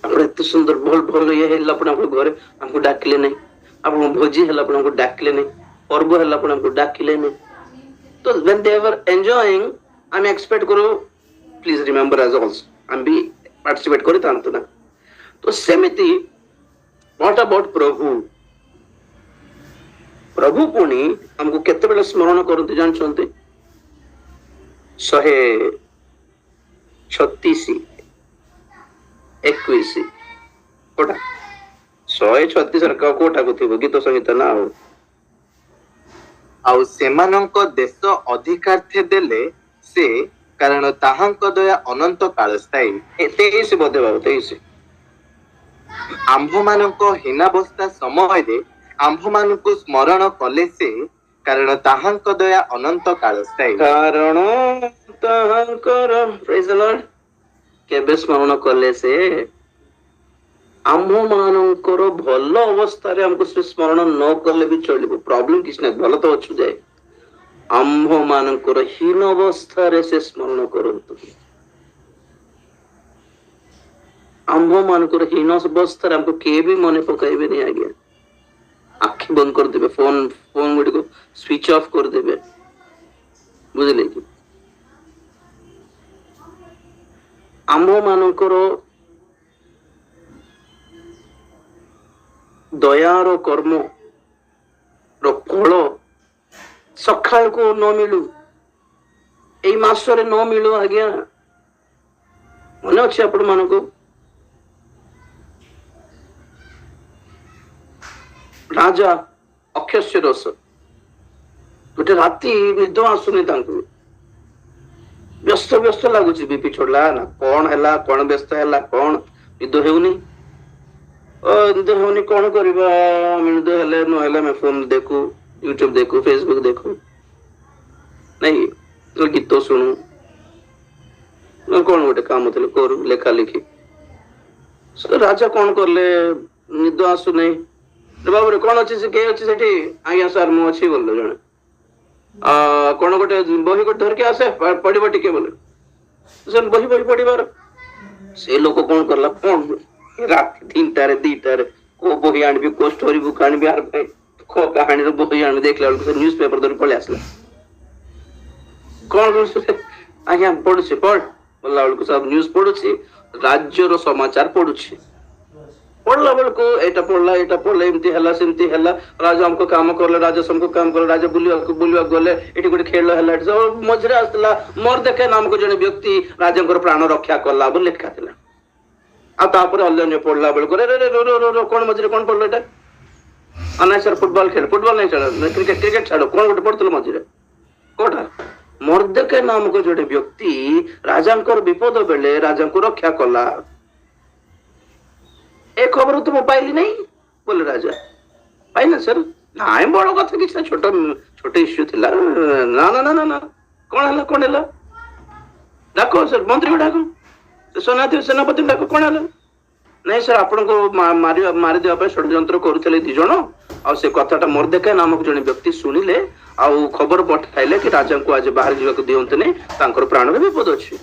एते सुंदर भल भल ये हेला पण हमको घरे हमको डाकिले नहीं आपण भोजी हेला पण हमको डाकिले नहीं पर्व हेला पण हमको डाकिले नहीं तो when they were enjoying I expect करू please remember as also I be participate करि तांतु ना तो सेमिति व्हाट अबाउट प्रभु प्रभु पुणी हमको केते बेले स्मरण करते जानछन्ते 136 21 कोटा 136 र कोटा को थिबो गीत संगीत ना हो आउ सेमानंक देश अधिकार थे देले से कारण ताहांक दया अनंत काल स्थायी 23 बोधे बाबू 23 आंभ मानक हीनावस्था समय रे आंभ मानक स्मरण कले से कारण ताहांक दया अनंत काल स्थायी कारण ताहांकर प्रेज द लॉर्ड केबे स्मरण कले से आंभ मानकर भल अवस्था रे हमको स्मरण न करले भी चलिबो प्रॉब्लम किछ नै भल तो अछु जाय आंभ मानकर हीन अवस्था रे से स्मरण करंतु आंभ मानकर हीन अवस्था रे हमको के भी मने पकाइबे नहीं आगे आखि बंद कर देबे फोन गुडी को स्विच ऑफ कर देबे बुझले कि आंभ मानकर दयार कर्म रो फल सकाल को न मिलू एई मासरे न मिलू आज्ञा मन अच्छे आपण मान को राजा अक्षय रस गोटे राति निद आसुनी तांकु व्यस्त व्यस्त लगुच बीपी छोड़ला ना कौन है कौन व्यस्त है कौन निद हेउनी निद हेउनी कौन करबा निद हेले न हेले मैं फोन देखू यूट्यूब देखू फेसबुक देखू नहीं तो गीत शुणु कौन गोटे काम करू लेखा लिखी राजा कौन करले निद आसु नहीं बाबू रे कौन अच्छी से के अच्छी सेठी आज्ञा सर मु अच्छी बोल जने कौन गोटे बही गोटे धर के आसे पढ़िबो टिके बोले सन बही बही पढ़िबार से लोक कौन करला कौन रात 3टा रे 2टा रे को बही आनबी को स्टोरी बुक आनबी यार भाई को कहानी रो बही आनबी देखला लोक न्यूज़ पेपर धर पळे आसला कौन आज्ञा पढुछि पढ़ बोला लोक सब न्यूज़ पढुछि राज्य रो समाचार पढुछि पढ़ला बेलको एटा पढ़ला एमती हला सेमती हला राजा हमको काम करले राजा हमको काम करले राजा बुलिवा गले एटी गोटे खेल हला सब मझरे आसला मोर देखे नाम को जने व्यक्ति राजा प्राण रक्षा करला बोल लिखा थिला आ तापर अन्य पढ़ला बेलको रे रे रो रो रो कोन मझरे कोन पढ़ले एटा अना सर फुटबॉल नहीं चलो क्रिकेट छाड़ो कोन गोटे पढ़तलो मझरे कोठा मोर देखे नाम को जने व्यक्ति राजा विपद बेले राजा को रक्षा करला एक खबर तो पाइली नहीं बोले राजा पाइना सर ना बड़ कथा कि छोट छोट इश्यू थिला ना ना ना ना कौन है डाको सर मंत्री को डाको सेनापति डाको कौन है नहीं सर आपण को मारी देवा षड्यंत्र करुले 2 जन ଆଉ ସେ କଥାଟା ମର୍ଦ୍ଦେକାଇ ନାମକ ଜଣେ ବ୍ୟକ୍ତି ଶୁଣିଲେ ଆଉ ଖବର ପଠାଇଲେ କି ରାଜାଙ୍କୁ ଆଜି ବାହାରି ଯିବାକୁ ଦିଅନ୍ତୁନି, ତାଙ୍କର ପ୍ରାଣରେ ବିପଦ ଅଛି।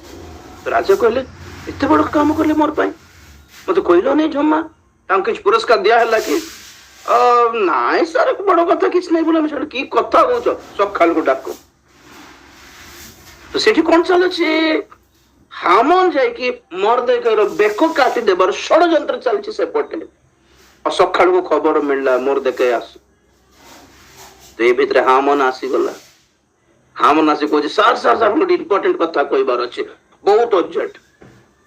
ରାଜା କହିଲେ ଏତେ ବଡ କାମ କଲେ ମୋର ପାଇଁ, ମତେ କହିଲ ନାଇଁ ଜମା, ତାଙ୍କୁ କିଛି ପୁରସ୍କାର ଦିଆ ହେଲା କି? ନାଇଁ ସାର୍ ବଡ କଥା କିଛି ନାହିଁ ବୋଲେ ଆମେ କି କଥା କହୁଛ, ସକାଳକୁ ଡାକ। ତ ସେଠି କଣ ଚାଲୁଛି? ହାମାନ ଯାଇକି ମର୍ଦ୍ଦେକାଇର ବେକ କାଟି ଦେବାର ଷଡଯନ୍ତ୍ର ଚାଲିଛି ସେପଟେ। ଆଉ ସକାଳକୁ ଖବର ମିଳିଲା ମର୍ଦ୍ଦେକାଇ ଆସୁ। ତ ଏ ଭିତରେ ହାମାନ ଆସିଗଲା। ହାମାନ ଆସି କହୁଛି ସାର୍ ସାର୍ ସାର୍ ଗୋଟେ ଇମ୍ପୋର୍ଟାଣ୍ଟ କଥା କହିବାର ଅଛି, ବହୁତ ଅର୍ଜେଣ୍ଟ।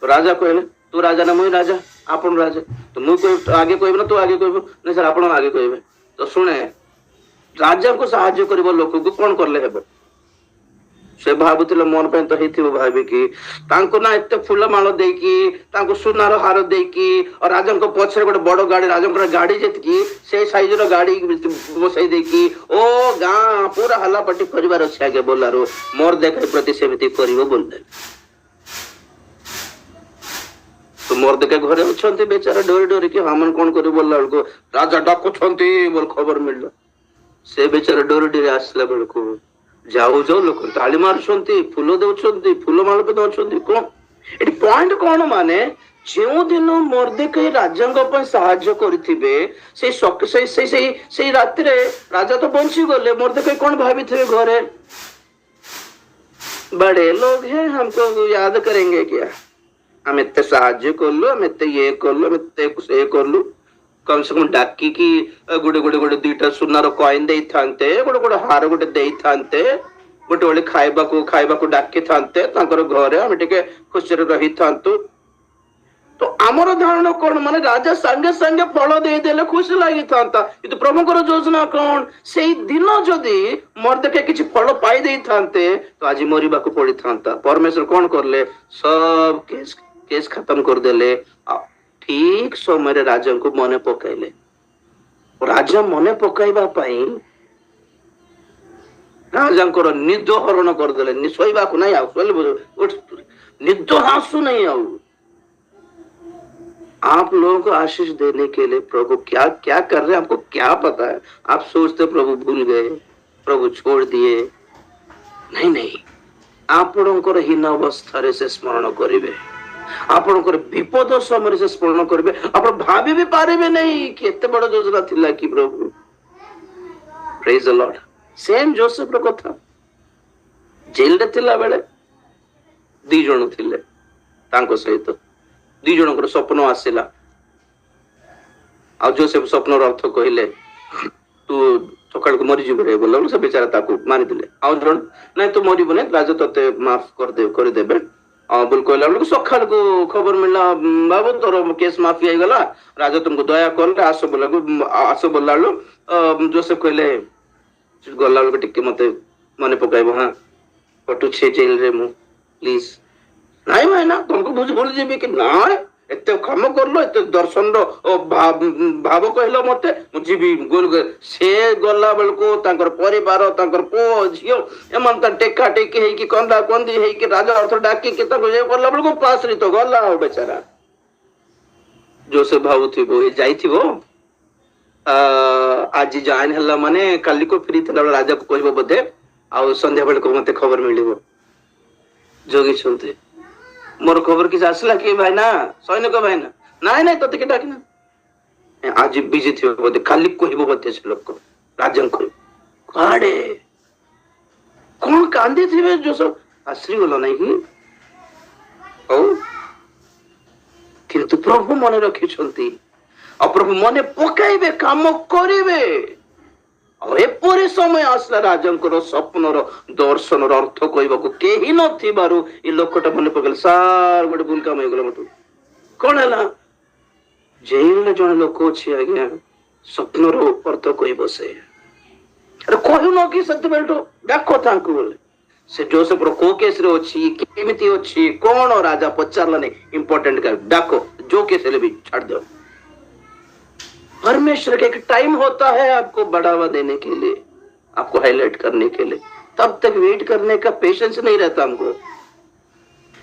ରାଜା କହିଲେ ତୁ ରାଜା ନା ମୁଇଁ ରାଜା? ଆପଣ ରାଜା। ତ ମୁଁ ଆଗେ କହିବି ନା ତୁ ଆଗେ କହିବୁ? ନାଇଁ ସାର୍ ଆପଣ ଆଗେ କହିବେ। ତ ଶୁଣେ, ରାଜାଙ୍କୁ ସାହାଯ୍ୟ କରିବା ଲୋକକୁ କଣ କଲେ ହେବ? ସେ ଭାବୁଥିଲେ ମୋର ପାଇଁ ତ ହେଇଥିବ ଭାବିକି ତାଙ୍କୁ ନା ଏତେ ଫୁଲମାଳ ଦେଇକି, ତାଙ୍କୁ ସୁନାର ହାର ଦେଇକି, ଆଉ ରାଜାଙ୍କ ପଛରେ ଗୋଟେ ବଡ ଗାଡି, ରାଜାଙ୍କର ଗାଡି ଯେତିକି ସେଇ ସାଇଜର ଗାଡି ବସାଇ ଦେଇକି ଓ ଗାଁ ପୁରା ହାଲାପାଟି କରିବାର ଅଛି ଆଗେ ବୋଲାରୁ ମର୍ଦ୍ଦେକାଇ ପ୍ରତି ସେମିତି କରିବ ବୋଲିଲେ। ତ ମର୍ଦ୍ଦେକାଇ ଘରେ ଅଛନ୍ତି ବେଚାରା ଡରି ଡରିକି। ହାମାନ କଣ କରିବ ବୋଲିଲା ବେଳକୁ ରାଜା ଡାକୁଛନ୍ତି ବୋଲି ଖବର ମିଳିଲା। ସେ ବେଚାରା ଡରି ଡରି ଆସିଲା ବେଳକୁ ଯାଉ ଯାଉ ଲୋକ ତାଳି ମାରୁଛନ୍ତି, ଫୁଲ ଦଉଛନ୍ତି, ଫୁଲମାଳ ବି ଦଉଛନ୍ତି। କଣ ଏଠି ପଏଣ୍ଟ କଣ? ମାନେ ଯେଉଁ ଦିନ ମର୍ଦ୍ଦେକାଇ ରାଜାଙ୍କ ପାଇଁ ସାହାଯ୍ୟ କରିଥିବେ ସେଇ ରାତିରେ ରାଜା ତ ବଞ୍ଚିଗଲେ, ମର୍ଦ୍ଦେକାଇ କଣ ଭାବିଥିବେ ଘରେ? बड़े लोग हैं, हमको याद करेंगे क्या? हम एते साहाଯ୍ୟ କଲୁ, ଆମେ ଏତେ ଇଏ କଲୁ, ଆମେ ଏତେ ସେ କଲୁ, କମ ସେ କମ ଡାକିକି ଗୋଟେ ଗୋଟେ ଗୋଟେ ଦିଟା ସୁନାର କଏନ ଦେଇଥାନ୍ତେ, ଗୋଟେ ଗୋଟେ ହାର ଗୋଟେ ଦେଇଥାନ୍ତେ, ଗୋଟେ ଗୋଟେ ଖାଇବାକୁ ଡାକିଥାନ୍ତେ ତାଙ୍କର ଘରେ, ଆମେ ଟିକେ ଖୁସିରେ ରହିଥାନ୍ତୁ। ତ ଆମର ଧାରଣା କଣ? ମାନେ ରାଜା ସାଙ୍ଗେ ସାଙ୍ଗେ ଫଳ ଦେଇଦେଲେ ଖୁସି ଲାଗିଥାନ୍ତା, କିନ୍ତୁ ପ୍ରଭୁଙ୍କର ଯୋଜନା କଣ? ସେଇ ଦିନ ଯଦି ମର୍ଦ୍ଦେକାଇ କିଛି ଫଳ ପାଇ ଦେଇଥାନ୍ତେ ତ ଆଜି ମରିବାକୁ ପଡିଥାନ୍ତା। ପରମେଶ୍ୱର କଣ କରଲେ? ସବ କେସ୍ ଖତମ କରିଦେଲେ। ଠିକ ସମୟରେ ରାଜାଙ୍କୁ ମନେ ପକାଇଲେ। ରାଜା ମନେ ପକାଇବା ପାଇଁ ରାଜାଙ୍କର ନିଦ ହରଣ କରିଦେଲେ। ଶୋଇବାକୁ ନାହିଁ ଆଉ, ନିଦ ଆସୁ नहीं ଆଉ। आप लोगों को आशीष देने के लिए प्रभु क्या क्या कर रहे हैं आपको क्या पता है? आप सोचते प्रभु भूल गए, प्रभु छोड़ दिए। नहीं नहीं, ଆପଣଙ୍କର ହୀନ ଅବସ୍ଥାରେ ସେ ସ୍ମରଣ କରିବେ, ଆପଣଙ୍କର ବିପଦ ସମୟରେ ସେ ସ୍ମରଣ କରିବେ। ଆପଣ ଭାବି ବି ପାରିବେ ନାହିଁ କି ଏତେ ବଡ ଯୋଜନା ଥିଲା କି ପ୍ରଭୁ। ପ୍ରେଜ୍ ଦ ଲର୍ଡ। ସେମ୍ ଯୋସେଫର କଥା, ଜେଲରେ ଥିଲା ବେଳେ ଦି ଜଣ ଥିଲେ ତାଙ୍କ ସହିତ, ଦି ଜଣଙ୍କର ସ୍ୱପ୍ନ ଆସିଲା। ଆଉ ଯୋସେଫ ସ୍ୱପ୍ନର ଅର୍ଥ କହିଲେ ତୁ ସକାଳକୁ ମରିଯିବୁ ରେ ବୋଲା, ସେ ବେଚାରା ତାକୁ ମାରିଦେଲେ। ଆଉ ଜଣ ନାଇଁ ତୁ ମରିବୁନି, ରାଜା ତତେ ମାଫ କରିଦେବେ ବୋଲି କହିଲା ବେଳକୁ ସକାଳକୁ ଖବର ମିଳିଲା ବାବୁ ତୋର କେସ୍ ମାଫି ହେଇଗଲା, ରାଜା ତୁମକୁ ଦୟା କଲେ, ଆସ ବୋଲା ବେଳୁ ଯୋସେଫ କହିଲେ ଗଲା ବେଳକୁ ଟିକେ ମତେ ମନେ ପକାଇବ, ହଁ କଟୁଛି ଜେଲରେ ମୁଁ, ପ୍ଲିଜ। ନାଇଁ ଭାଇନା ତମକୁ ଭୁଲି ଯିବି କି? ନାଇଁ ଏତେ କାମ କରିଲ, ଏତେ ଦର୍ଶନର ଭାବ କହିଲ ମତେ, ମୁଁ ଯିବି। ସେ ଗଲା ବେଳକୁ ତାଙ୍କର ପରିବାର, ତାଙ୍କର ପୁଅ ଝିଅ ଏମାନେ ତ ଟେକା ଟେକି ହେଇକି କନ୍ଦା କନ୍ଦି ହେଇକି ରାଜା ଅର୍ଥ ଡାକିକି ତାଙ୍କୁ ଇଏ କଲା ବେଳକୁ ପାଶରି ତ ଗଲା ଆଉ ବେଚାରା। ଯୋସେଫ ଭାବୁଥିବ ଏ ଯାଇଥିବ ଆଜି ଜଏନ ହେଲା ମାନେ କାଲିକୁ ଫ୍ରି ଥିଲା ବେଳେ ରାଜାକୁ କହିବ ବୋଧେ, ଆଉ ସନ୍ଧ୍ୟା ବେଳକୁ ମତେ ଖବର ମିଳିବ। ଜଗିଛନ୍ତି ମୋର ଖବର କିଛି ଆସିଲା କି ଭାଇନା, ସୈନିକ ଭାଇନା? ନାଇଁ ନାଇଁ ତତେ କି ଡାକିନା, ଆଜି ବିଜି ଥିବ ବୋଧେ, କାଲି କହିବ ବୋଧେ ସେ ଲୋକ ରାଜାଙ୍କୁ। କୁଆଡେ କଣ କାନ୍ଦିଥିବେ ଯୋସେଫ, ଆସିଗଲ ନାଇଁ କି? ହଉ, କିନ୍ତୁ ପ୍ରଭୁ ମନେ ରଖିଛନ୍ତି, ଆଉ ପ୍ରଭୁ ମନେ ପକାଇବେ, କାମ କରିବେ। ଆଉ ଏପରି ସମୟ ଆସିଲା ରାଜାଙ୍କର ସ୍ୱପ୍ନର ଦର୍ଶନର ଅର୍ଥ କହିବାକୁ କେହି ନଥିବାରୁ ଏ ଲୋକଟା ମନେ ପକେଇଲେ, ସାର୍ ଗୋଟେ ଭୁଲ କାମ ହେଇଗଲା ମତେ। କଣ ହେଲା? ଜେଲରେ ଜଣେ ଲୋକ ଅଛି ଆଜ୍ଞା, ସ୍ୱପ୍ନର ଅର୍ଥ କହିବ ସେ। ଆରେ କହିନ କି ସେତେବେଳଠୁ ଡାକ ତାଙ୍କୁ ବୋଲି। ସେ ଯୋସେଫର କୋଉ କେସରେ ଅଛି, କେମିତି ଅଛି, କଣ? ରାଜା ପଚାରିଲା ନାହିଁ, इंपॉर्टेंट का डाको, जो केस है भी छाड़ दो। परमेश्वर का एक टाइम होता है आपको बढ़ावा देने के लिए, आपको हाईलाइट करने के लिए। तब तक वेट करने का पेशेंस नहीं रहता हमको।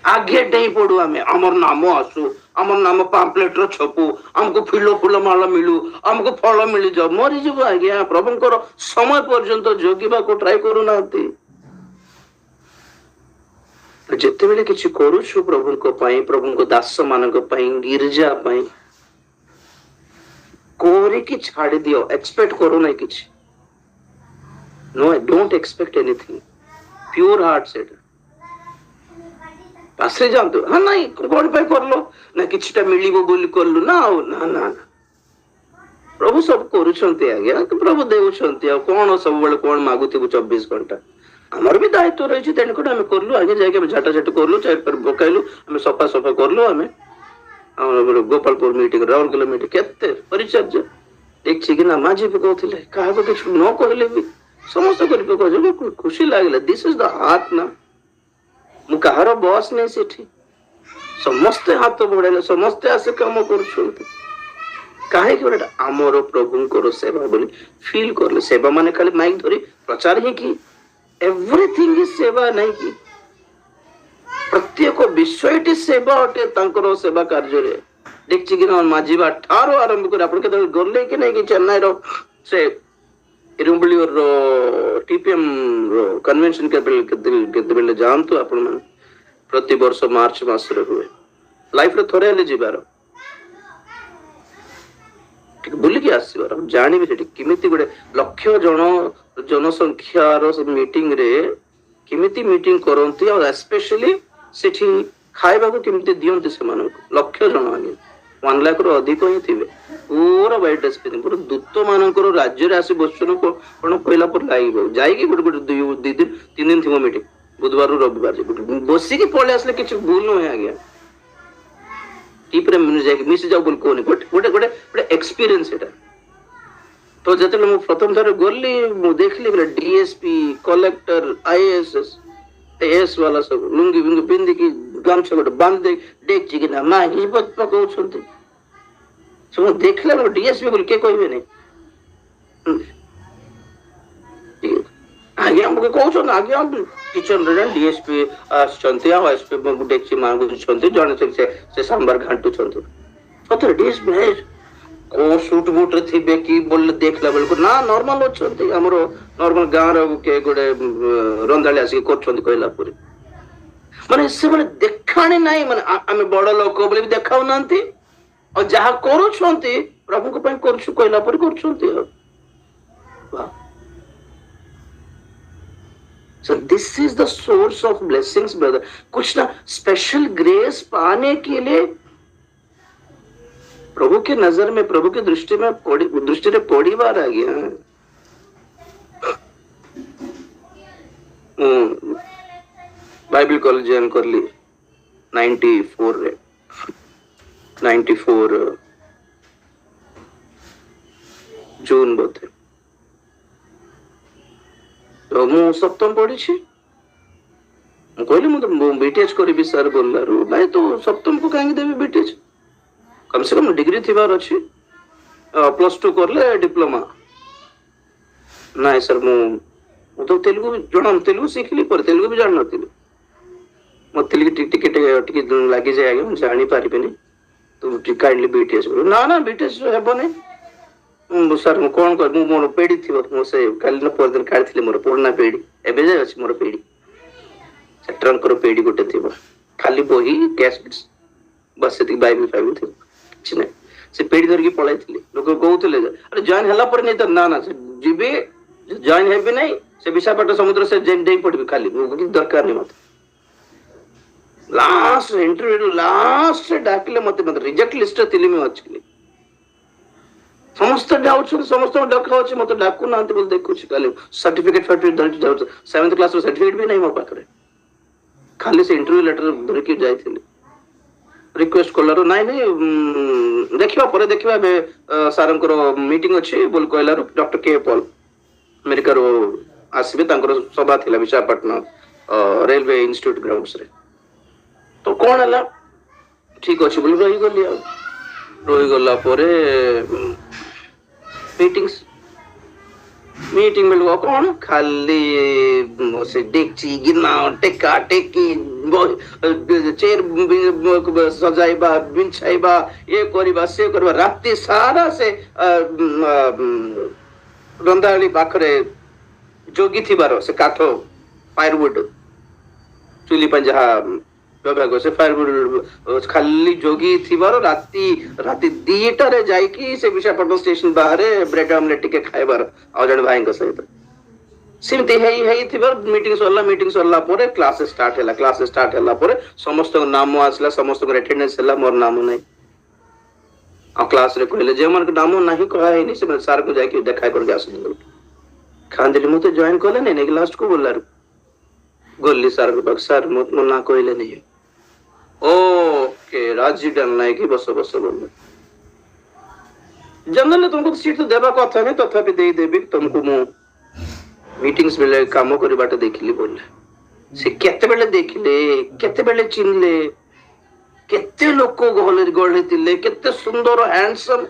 आगे नहीं पड़ू हमें, अमर नामो आसू आम नाम पाम्पलेट रो छपू आमको फूल फूल माला मिलू आमको फल मिल जाओ मरीज आज्ञा प्रभुंकर समय पर्यंत जगिबा को ट्राई करू ना जितेबेले किसी करुछु प्रभु दास मान गिरिजा कोरिकी छाड़ी दियो एक्सपेक्ट करो ना किसी no I don't expect anything pure heart से पासरे जानतो हाँ नहीं कौन पे कर लो ना किछटा मिलिबो बोली करलु ना ना ना प्रभु सब करूछंती आज्ञा प्रभु देउछंती आ कोन सब बेले कोन मागुथिबु 24 घंटा आमर भी दायित्व रही तेणुक आम करलु आगे जाके झाटा झाटी करलु चार पर पकाइलु आम सफा सफा करलु आम गोपालपुर मीटिंग राउरकेला मीटिंग केते परिचर्या देखछि कि ना माझी भी कहथिले काहाको किछ न कहले भी समस्त करि कहजे खुशी लागले दिस इज द हार्ट ना मु कहार बॉस नहीं सेठी समस्ते हाथ बढ़ाइले समस्ते आसे काम करूछंती काहे कि बेटा आमर प्रभुंकर सेवा बोली फील करले सेवा माने खाली माइक धरी प्रचार ही की एवरीथिंग इज सेवा नहीं की प्रत्येक विषयटी सेवा अटे तांकर सेवा कार्य रे देखछि कि ना माजीबा ठारो आरंभ कर आपण केते गले कि नहीं कि चेन्नई रो से इरुम्बलियोर रो टीपीएम रो कन्वेंशन केते बेले जानतो आपण मन प्रति वर्ष मार्च मास रे हुए लाइफ रे थोरे ले जिबार ठीक बुली के आसीबार जानि भी सेठी किमिति गुडे लक्ष जन जनसंख्या रो मीटिंग रे किमिति मीटिंग करंती और स्पेशली सेठी खाइबा को किमिति दियंती से मानको लक्ष जन आगे 1 लाख रो अधिक ही थिबे पूरा वाइट ड्रेस पिन पूरा दूत मानकर राज्य रे आसी बसचन को कोन कहला पर लागिबो जाईकी गुड गुड 2 दिन 3 दिन थिबो मीटिंग बुधवार रविवार बसी की पळे आसले किछ भूल न है आगे टीप रे मिस जाऊ बोल कोनी गोटे गोटे गोटे एक्सपीरियंस एटा तो जते मु प्रथम थर गली मु देखली बोले डीएसपी कलेक्टर आईएएस एएस वाला सब लुंगी बिंगी पिंदी की गामछा गोटे बांध दे देख जी ना मा ही बत पकाउछंती सब देखला नो डीएसपी बोल के कहबे नहीं आगे हमके कहउछन आगे हम किचन रे डीएसपी आछंती आ एसपी बंगु देखछि मांगु छंती जण से सांबर घांटू छंती पत्र डीएसपी है को सूट बूट रे थिबे की बोल देखला बेल को ना नॉर्मल होछंती हमरो नॉर्मल गां रे के गोडे रंदाली आसी करछंती कहला पुरी माने से माने देखाणी नाही माने आमे बड़ लोक बोले भी देखाउ नांती और जहा करूछंती प्रभु को पय करछु कहला पुरी करछंती वाह So this is the source of blessings, brother. कुछ ना स्पेशल ग्रेस पाने के लिए प्रभु के नजर में प्रभु की दृष्टि में दृष्टि रे पड़ी बार आ गया बाइबल कॉलेज ज्वाइन कर ली 94 रे 94 जून बोधे तो मु सप्तम पढ़ी कहली मुझे बीटीएच करी सर बोलू भाई तो सप्तम को कहीं देवी बीटीएच कम से कम डिग्री थीबार अच्छी +2 करले डिप्लोमा ना सर मु तो तेलुगु जणा तेलुगु सिखली पर तेलुगु भी जान नथिली मत टिके लगी जाए आगे जानी पारिबेनी तो काइंडली बीटीएच ना ना बीटीएच हेबो नहीं सर मु कौन कर मु मोर पेड़ी थी मो से काल न पर दिन काढिथिले मोर पुराना पेड़ी एबे जाय अछि मोर पेड़ी से ट्रंक रो पेड़ी गोटे थी खाली बही कैसेट्स बस से बाइबल फाइबल थी କିଛି ନାହିଁ से पेड़ी धर के पळाइथिले लोक कहउथिले अरे जॉइन हला पर नहीं तो ना ना से जिबे जॉइन हेबे नहीं से विशाखापट्टनम समुद्र से जेन डेई पड़बे खाली कि दरकार नहीं मत लास्ट इंटरव्यू लास्ट डाकिले मते रिजेक्ट लिस्ट थिली में अछि समस्त डाउट समस्त डका अछि मते डाकू नांती बोल देखु छी खाली सर्टिफिकेट धरि जाउ 7th क्लास रो सर्टिफिकेट भी नहीं मो पाखरे खाली से इंटरव्यू लेटर धरि के जाइथिले रिक्वेस्ट कलर नहीं नहीं देखिबा परे देखिबा बे सारंकर मीटिंग अछि बोल कहलारो डॉक्टर के पॉल अमेरिका रो आसीबे तांकर सभा थिला विशाखापट्टनम रेलवे इंस्टीट्यूट ग्राउंड्स रे तो कोन हला ठीक अछि बोल रही गला परे मीटिंग्स मीटिंग मिल कौन खाली से डेक्ची गिना टेका टेकी चेयर सजाइबा बिछाइबा ये करबा से करबा राति सारा से रंधाली पाखरे जोगी थिबार से काठ फायरवुड चुली पर जहाँ व्यवहार से फायरवुड खाली जोगी थिबार राति राति 2टा रे जाइकी से विशाखापट्टनम स्टेशन बाहर ब्रेड ऑमलेट टिके खाइबार आ जण भाई सहित सेमती मीटिंग सरला परे क्लास स्टार्ट हैला परे समस्त नाम आसला समस्त अटेंडेंस हैला मोर नाम नै आ क्लास रे कहले जे मन नाम नाही कहा है नि से सर को जाके देखा करके आसु खांदिली मते जॉइन करले नै लास्ट को बोलला गोल्ली सर को सर मत ना कहले नहीं ओके राजी डन नहीं कि बस बस बोल जनरल तुमको सीट तो देबा कथा नहीं तथापि दे देबी तुमको मु मीटिंग्स बेले काम करी बाटे देखिली बोले से केते बेले देखिले केते बेले चिनले केते लोक गहले थिले केते सुंदर हैंडसम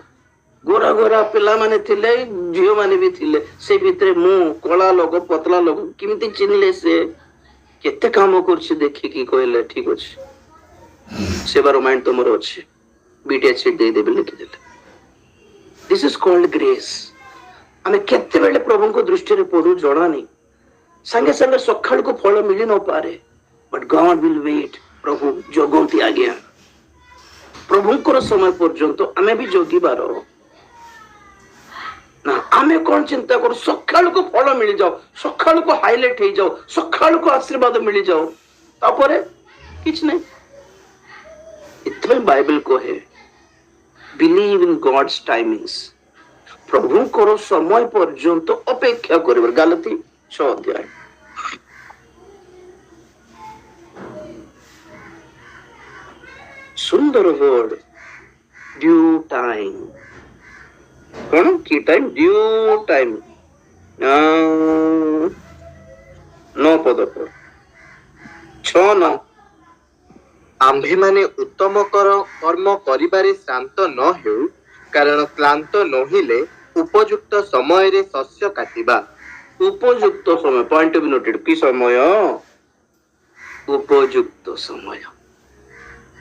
गोरा गोरा पिला माने थिले झियो माने भी थिले से भितरे मु कला लोक पतला लोक किमिति चिनले से केते काम करछि देखि की कहले ठीक अछि सेवार माइंड तो मोर अछि बीटीएच सीट दे देबे लिखि देले दिस इज कॉल्ड ग्रेस आमे केते बेले प्रभु को दृष्टि रे पडू जणा नहीं संगे संगे सखाल को फल मिली न पारे बट गॉड विल वेट प्रभु जोगंती आज्ञा प्रभु को समय पर्यंत आमे भी जोगी बारो ना आमे कौन चिंता करो सखाल को फल मिली जाओ सखाल को हाईलाइट हो जाओ सखाल को आशीर्वाद मिली जाओ तापरे किछ नहीं इतने बाइबल को है बिलीव इन गॉड्स टाइमिंग्स प्रभु को समय पर्यंत अपेक्षा कर गलती 6 अध्याय सुंदर वर्ड ड्यू टाइम कौन की टाइम ड्यू टाइम 9 पद पर 6 आम्भे माने उत्तम कर्म करिबारे शांत न हेउ कारण क्लांत नहिले उपयुक्त समय रे शस्य काटिबा उपयुक्त समय पॉइंट बी नोटेड की समय उपयुक्त समय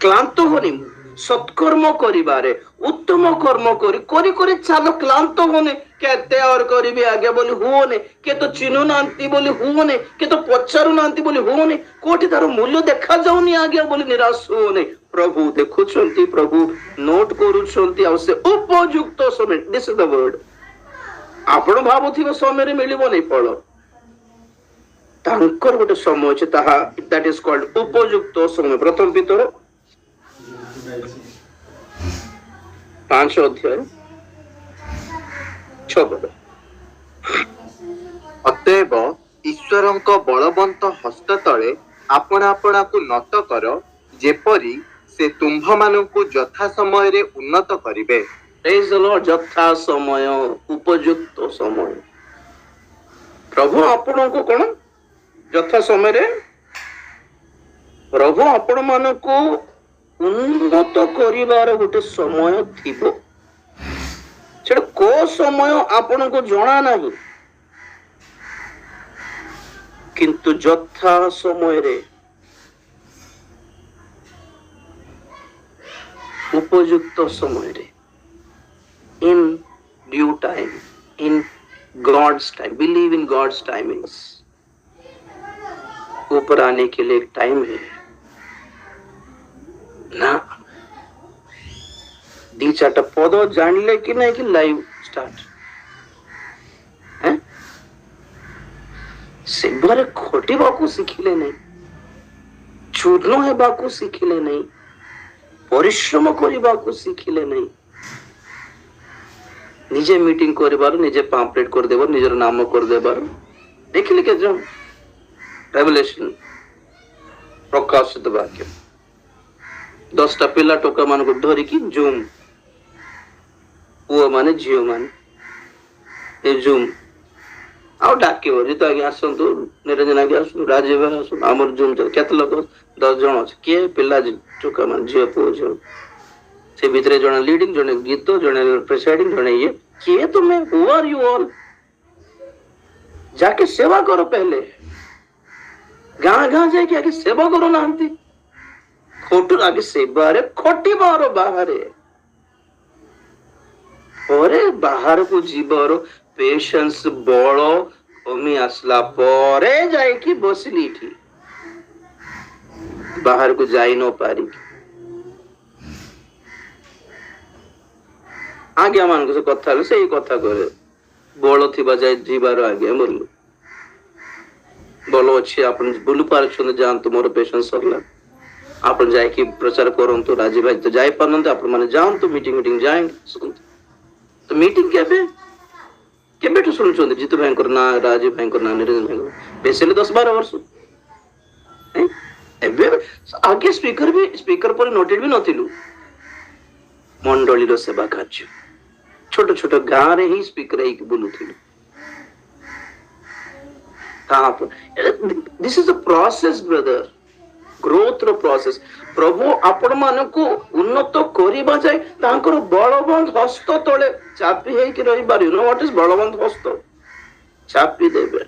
क्लांत होनी सत्कर्म करिबारे उत्तम कर्म करी करी चालो क्लांत होने केते और करिबे आगे बोली होने के तो चिन्हु नांती बोली होने के तो पचारु नांती बोली होने कोठी तार मूल्य देखा जाउनी आगे बोली निराश होने प्रभु देखुछंती प्रभु नोट करूछंती आ से उपयुक्त समय दिस इज द वर्ड आपण भाबुथिबो समय रे मिलिबो नै फल तांकर गोटे समय अछि ताहा दैट इज कॉल्ड उपयुक्त समय प्रथम पितर 5 अध्याय 6 पद अतएव ईश्वरଙ୍କ बलवंत हस्त तले आपण आपणा को नत कर जेपरी से तुम्भ मानकु यथा समय रे उन्नत करिवे प्रेज द लॉर्ड यथा समय उपयुक्त समय प्रभु आपण को कोन यथा समय रे प्रभु आपण मानकु उन्नत करिवार गोटे समय थिबो सेटा को समय आपण को जणा नहीं किंतु यथा समय रे उपयुक्त समय रे in due time in God's time believe in God's timings ऊपर आने के लिए एक टाइम है ना 2-4 पद जानले कि नहीं कि लाइव स्टार्ट है से बारे खटिबाकू शिखिले नहीं चूर्ण हेबाकू शिखिले नहीं परिश्रम करबाकू शिखिले नहीं निजे मीटिंग करबार निजे पैम्पलेट कर देबार निजर नाम कर देबार देखिले के जम रेवलेशन प्रकाशित वाक्य 10टा पिला टोका मान को धरिकी जूम पुआ माने झियो माने ए जूम आउ डाके हो तो आगे आसंतु निरंजन आगे आसु राजीव आसु आमर जूम केते लोक 10 जण अछि के पिला टोका मान झियो पुआ झियो से भितरे जण लीडिंग जण गीत जण प्रेसाइडिंग जण ये के तुमे हु आर यू ऑल जाके सेवा करो पहले गाँ गाँ जाके आगे सेवा करो ना खोटू आगे सेवारे खटी बाहर बाहर परे बाहर को जीवर पेशेंस बल कमी आसला परे जाइकी बसली थी बाहर को जाई न पारी आज्ञा मान से कथा से कथा करे बल थी जाए जीवार आज्ञा बोलू बल अच्छे आप बुली पार जातु मोर पेशेंस सरला आप जाकि प्रचार करतु राजी भाई तो जाई पारन आप जातु मीटिंग मीटिंग जाएंगे तो मीटिंग केबेठू शुणुंट जीतू भाई ना राजीव भाई ना निरंजन भाई बेस 10-12 वर्ष आगे स्पीकर पर नोटेड भी नथिलु मंडली सेवा कार्य छोट छोट गाँव रे ही स्पीकर ही बुलुथिलु this is a process brother growth रो प्रोसेस प्रभु आपण मानकु उन्नत करिबा जाय तांकर बलवंत हस्त तळे चापी हे कि रही बार यू नो व्हाट इज बलवंत हस्त चापी देबे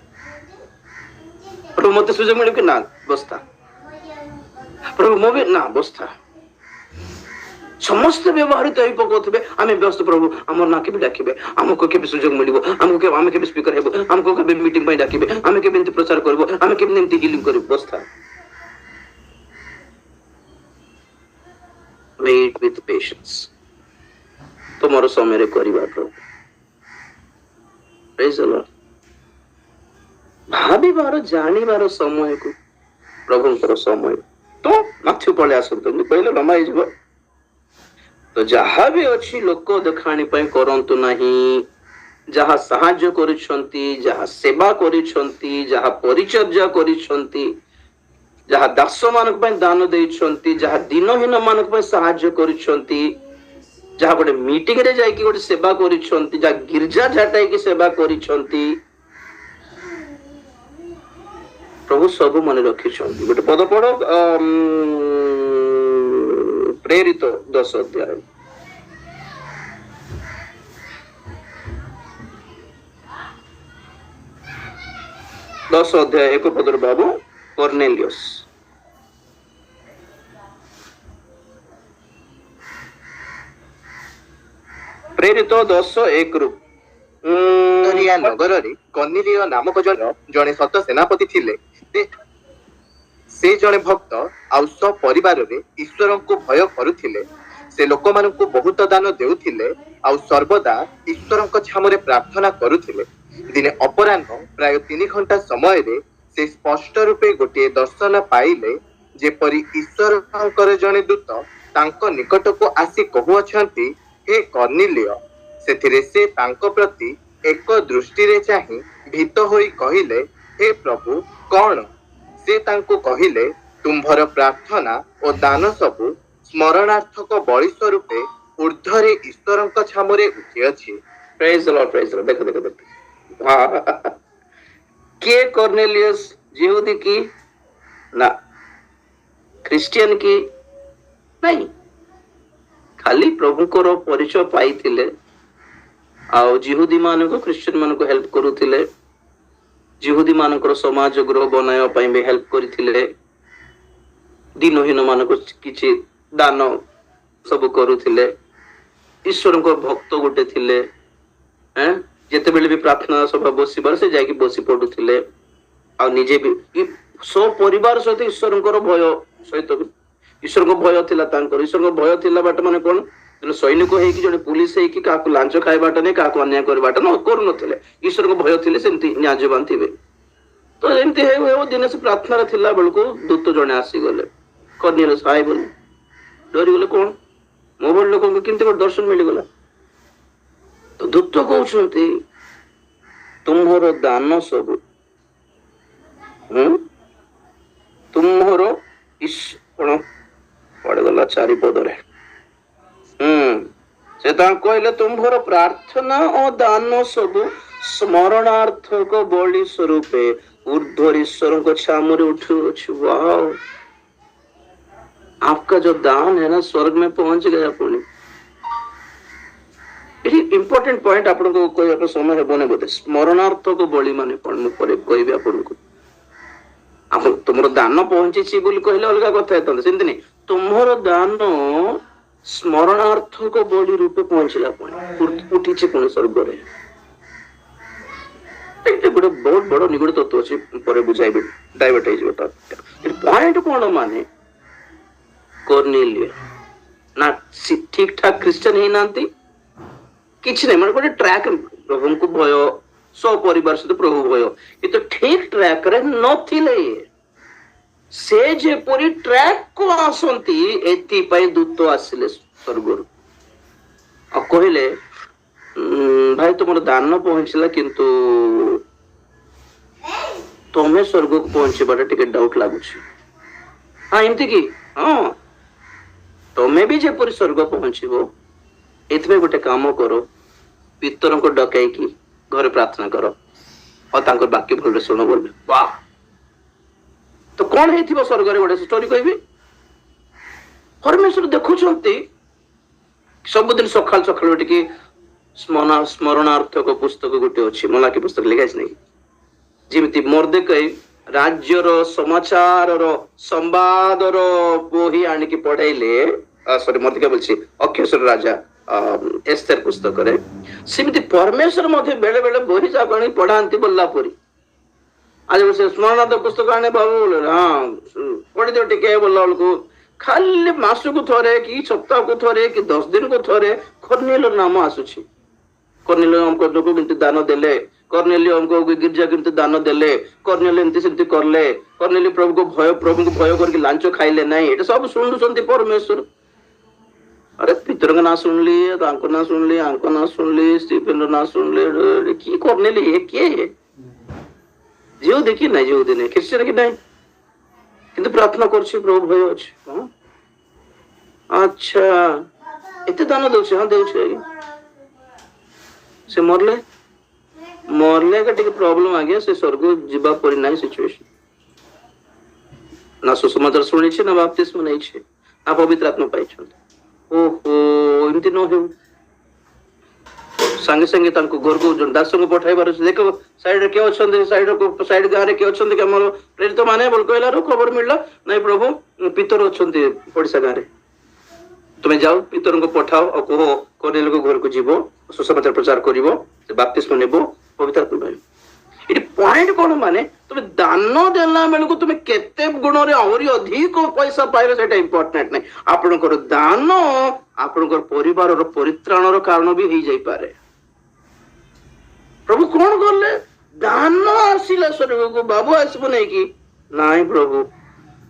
प्रभु मते सुजग मिलु कि ना बस्ता प्रभु मो भी ना बस्ता समस्त व्यवहारित तो पकौथे आम व्यस्त प्रभु आम ना के डाके आमको के सुजोग मिल आमको आम के स्पीकर हेबो आमको के मीटिंग पे डाके आम के प्रचार करबो आम के हिलिंग करबो बस्ता वेट विथ पेशेंस तुमर समय करवा प्रभु प्रेज द लॉर्ड भाविबार जानिबार समय को प्रभुंकर समय तो माथ्यू पळे आसंतु पहिले लंबाई जीव तो जहाँ भी अच्छी लोक देखाणी पई करंतु नाही जहाँ साहाय्य करिसंती जहाँ सेवा करिसंती जहाँ परिचर्या करिसंती जहाँ दास मानक पई दान देइसंती जहाँ दिनहीन मानक पई साहाय्य करिसंती जहाँ गोटे मीटिंग रे जाई कि गोटे सेवा करिसंती जहाँ गिरजा झाटाई की सेवा करिसंती प्रभु सब मन रखिसंती गोटे पद पढ़ो प्रेरित 10 अध्याय 10 अध्याय 1 पदर बाबू कर्नेलियस प्रेरित 10:1 रु नगर रे कर्नेलिय नामक जने सत सेनापति थिले से जने भक्त आउ सब परिवार रे ईश्वर को भय करुथिले से लोक मान को बहुत दान देउथिले आउ सर्वदा ईश्वर छामरे प्रार्थना करुथिले दिने अपराह्न प्राय 3 घंटा समय रे से स्पष्ट रूपे गोटे दर्शन पाइले जेपरि ईश्वर जने दूत तांको निकट को आसी कहउछंती हे कर्नेलिय सेथिरे से तांको प्रति एक दृष्टि रे चाहि भीत होई कहिले हे प्रभु कौन से तांको कहिले तुम्भर प्रार्थना और दान सबु स्मरणार्थक बलि स्वरूपे ऊर्ध्वरे ईश्वरଙ୍କ छामरे उठी अछि प्रेज द लॉर्ड देखो के कर्नेलियस यहूदी की ना क्रिश्चियन की नहीं खाली प्रभु को परिचय पाई थिले आउ यहूदी मान को क्रिश्चियन मान को हेल्प करूथिले यहूदी मानकर समाज गृह बनाया पाई भी हेल्प करथिले दिनहीन मान को किछि दान सब करूथिले ईश्वर को भक्त गोटे थिले हैं जेते बेले भी प्रार्थना सभा बसिबार से जाकी बसी पडुथिले आ निजे भी सो परिवार सहित ईश्वर को भय सहित ईश्वर को भय थिला तांकर ईश्वर को भय थिला बाट माने कोन जने सैनिक हे कि जने पुलिस हे कि काको लांच खाइबाटा ने काको अन्याय करबाटा न करू नथिले ईश्वर को भय थिले सेमति न्यायवान थिबे तो एमती हे दिन से प्रार्थना रे थिला बेलको दूत जने आसी गले कर्नेलियस हाय बोल डरी गले कोन मो बड़ लोक को किंते दर्शन मिल गला तो दूत कहउछंती तुम्हरो दान सब तुम्हरो ईश्वर पड़ गला 4 पदरे से कहले तुम्भर प्रार्थना और दान सब स्मरणार्थक बलि स्वरूपे ऊर्ध्व ईश्वर को छामरे उठे वाओ आपका जो दान है ना स्वर्ग में पहुंच गया पुण्य ଏଠି ଇମ୍ପୋର୍ଟାଣ୍ଟ ପଏଣ୍ଟ ଆପଣଙ୍କୁ କହିବାକୁ ସମୟ ହେବନି ବୋଧେ। ସ୍ମରଣାର୍ଥକ ବଳି ମାନେ କଣ ମୁଁ ପରେ କହିବି ଆପଣଙ୍କୁ। ଆପଣ ତୁମର ଦାନ ପହଞ୍ଚିଛି ବୋଲି କହିଲେ ଅଲଗା କଥା ହେଇଥାନ୍ତା, ସେମିତି ନାହିଁ। ତୁମର ଦାନ ସ୍ମରଣାର୍ଥକ ବଳି ରୂପେ ପହଞ୍ଚିଲା ପୁଣି ଉଠିଛି ପୁଣି ସ୍ୱର୍ଗରେ। ଏଇଟା ଗୋଟେ ବହୁତ ବଡ ନିଗୁଡ ତତ୍ଵ ଅଛି, ପରେ ବୁଝାଇବି, ଡାଇଭର୍ଟ ହେଇଯିବ। ପଏଣ୍ଟ କଣ ମାନେ କର୍ନେଲିୟ ନା ଠିକ ଠାକ ଖ୍ରୀଷ୍ଟିଆନ ହେଇନାହାନ୍ତି, କିଛି ନାହିଁ, ମାନେ ଗୋଟେ ଟ୍ରାକ୍, ପ୍ରଭୁଙ୍କୁ ଭୟ, ସପରିବାର ସହିତ ପ୍ରଭୁ ଭୟ, କିନ୍ତୁ ଠିକ ଟ୍ରାକ୍ ରେ ନଥିଲେ। ସେ ଯେପରି ଟ୍ରାକ୍ କୁ ଆସନ୍ତି, ଏଥିପାଇଁ ଦୂତ ଆସିଲେ ସ୍ୱର୍ଗରୁ ଆଉ କହିଲେ ଭାଇ ତୁମର ଦାନ ପହଞ୍ଚିଲା, କିନ୍ତୁ ତମେ ସ୍ୱର୍ଗକୁ ପହଞ୍ଚିବାଟା ଟିକେ ଡାଉଟ ଲାଗୁଛି। ହଁ ଏମିତି କି? ହଁ, ତମେ ବି ଯେପରି ସ୍ୱର୍ଗ ପହଞ୍ଚିବ, ଏଥିପାଇଁ ଗୋଟେ କାମ କର, ପିତରଙ୍କୁ ଡକାଇକି ଘରେ ପ୍ରାର୍ଥନା କର ଆଉ ତାଙ୍କ ବାକ୍ୟ ଭଲରେ ଶୁଣ ବୋଲେ। ବାଃ, ତ କଣ ହେଇଥିବ ସ୍ୱର୍ଗରେ? ଗୋଟେ ଷ୍ଟୋରି କହିବି। ପରମେଶ୍ୱର ଦେଖୁଛନ୍ତି, ସବୁଦିନ ସକାଳୁ ସକାଳୁ ଟିକେ ସ୍ମରଣାର୍ଥକ ପୁସ୍ତକ ଗୋଟେ ଅଛି, ମଲାକି ପୁସ୍ତକ ଲେଖାଇଛି ନାହିଁ, ଯେମିତି ମର୍ଦ୍ଦେକାଇ ରାଜ୍ୟର ସମାଚାରର ସମ୍ବାଦର ବହି ଆଣିକି ପଢେଇଲେ, ମର୍ଦ୍ଦେକାଇ ବୋଲଛି ଅକ୍ଷେଶ୍ୱର ରାଜା ଏସ୍ତେର ପୁସ୍ତକରେ, ସେମିତି ପରମେଶ୍ୱର ମଧ୍ୟ ବେଳେ ବେଳେ ବହି ଯାକ ଆଣି ପଢାନ୍ତି ବୋଲିଲା ପରି। ଆଜି ସେ ସ୍ମରଣାର୍ଥକ ପୁସ୍ତକ ଆଣେ ବାବୁ ବୋଲେ, ହଁ ପଢିଦିଅ ଟିକେ ବୋଲିଲା ବେଳକୁ ଖାଲି ମାସକୁ ଥରେ କି ସପ୍ତାହକୁ ଥରେ କି 10 ଦିନକୁ ଥରେ କର୍ନେଲିୟର ନାମ ଆସୁଛି। କର୍ନେଲିୟ ଅମକ ଲୋକ କେମିତି ଦାନ ଦେଲେ, କର୍ନେଲିୟ ଅମକ ଗିର୍ଜା କେମିତି ଦାନ ଦେଲେ, କର୍ନେଲିୟ ଏମିତି ସେମିତି କଲେ, କର୍ନେଲିୟ ପ୍ରଭୁଙ୍କୁ ଭୟ କରିକି ଲାଞ୍ଚ ଖାଇଲେ ନାହିଁ, ଏଇଟା ସବୁ ଶୁଣୁଛନ୍ତି ପରମେଶ୍ୱର। अरे पितरों का नाम सुन लिए, आंको ना सुन लिए, आंको ना सुन लिए, स्टीफेन ना सुन लिए, की करने लिए क्या है? जीव देखी नहीं, जीव देने क्रिश्चियन की नहीं, किंतु प्रार्थना करछी प्रभु भय अछि। हां अच्छा, एते दान दउछे, हां दउछे, से मरले का टिके प्रॉब्लम आ गया, से स्वर्ग जीवा परि नाही सिचुएशन, ना सुसमाचार सुनी छे, ना बाप्तिस्म नहीं छे, ना पवित्र आत्मा पाई छे। ओहो, एमती न हो, संगे संगे तांको घर को दास को पठाइबार अछि। देखो साइड रे के अछंदे, साइड गां रे के अछंदे के हमर प्रेरित माने बोल कहलारो खबर मिलला नहीं, प्रभु पितर अछंदे पड़िसा गां रे, तुमे जाओ पितर को पठाओ और कहो कनेल को घर को जीवो, सुसमाचार प्रचार करिवो, से बपतिस्म नेबो, पवित्र आत्मा पाइबो। इट पॉइंट कोन माने तुमे दान देला बेल को तुमे केते गुण रे और अधिक पैसा पाइबे, सेटा इंपोर्टेंट नहीं। आपनकर दान आपनकर परिवार रो परित्राण रो कारण भी हो जाई पारे। प्रभु कौन करले? दान आसिला स्वर्ग को, बाबू आसबो नहीं कि नहीं प्रभु,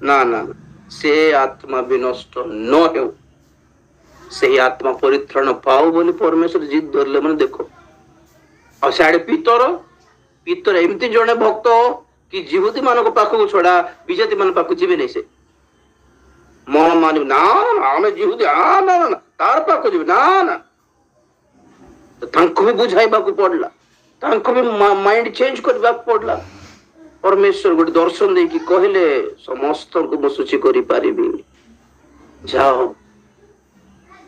ना ना से आत्मा भी नष्ट न हो, से आत्मा परित्राण पाओ बोली परमेश्वर जिद धरले। मैंने देखो और साडे पितर एमती जड़े भक्त कि जिहुदी मान पाखक छड़ा विजाति मान पाखक जीवे नहीं, से मन मान ना आम जिहुदी ना ना तार पाख जीवे ना ना, भी बुझाइबा को पड़ला, भी माइंड चेंज करबा पड़ला। परमेश्वर गोटे दर्शन दे कि कहले समस्त को मु सूची करि पारिबी, जाओ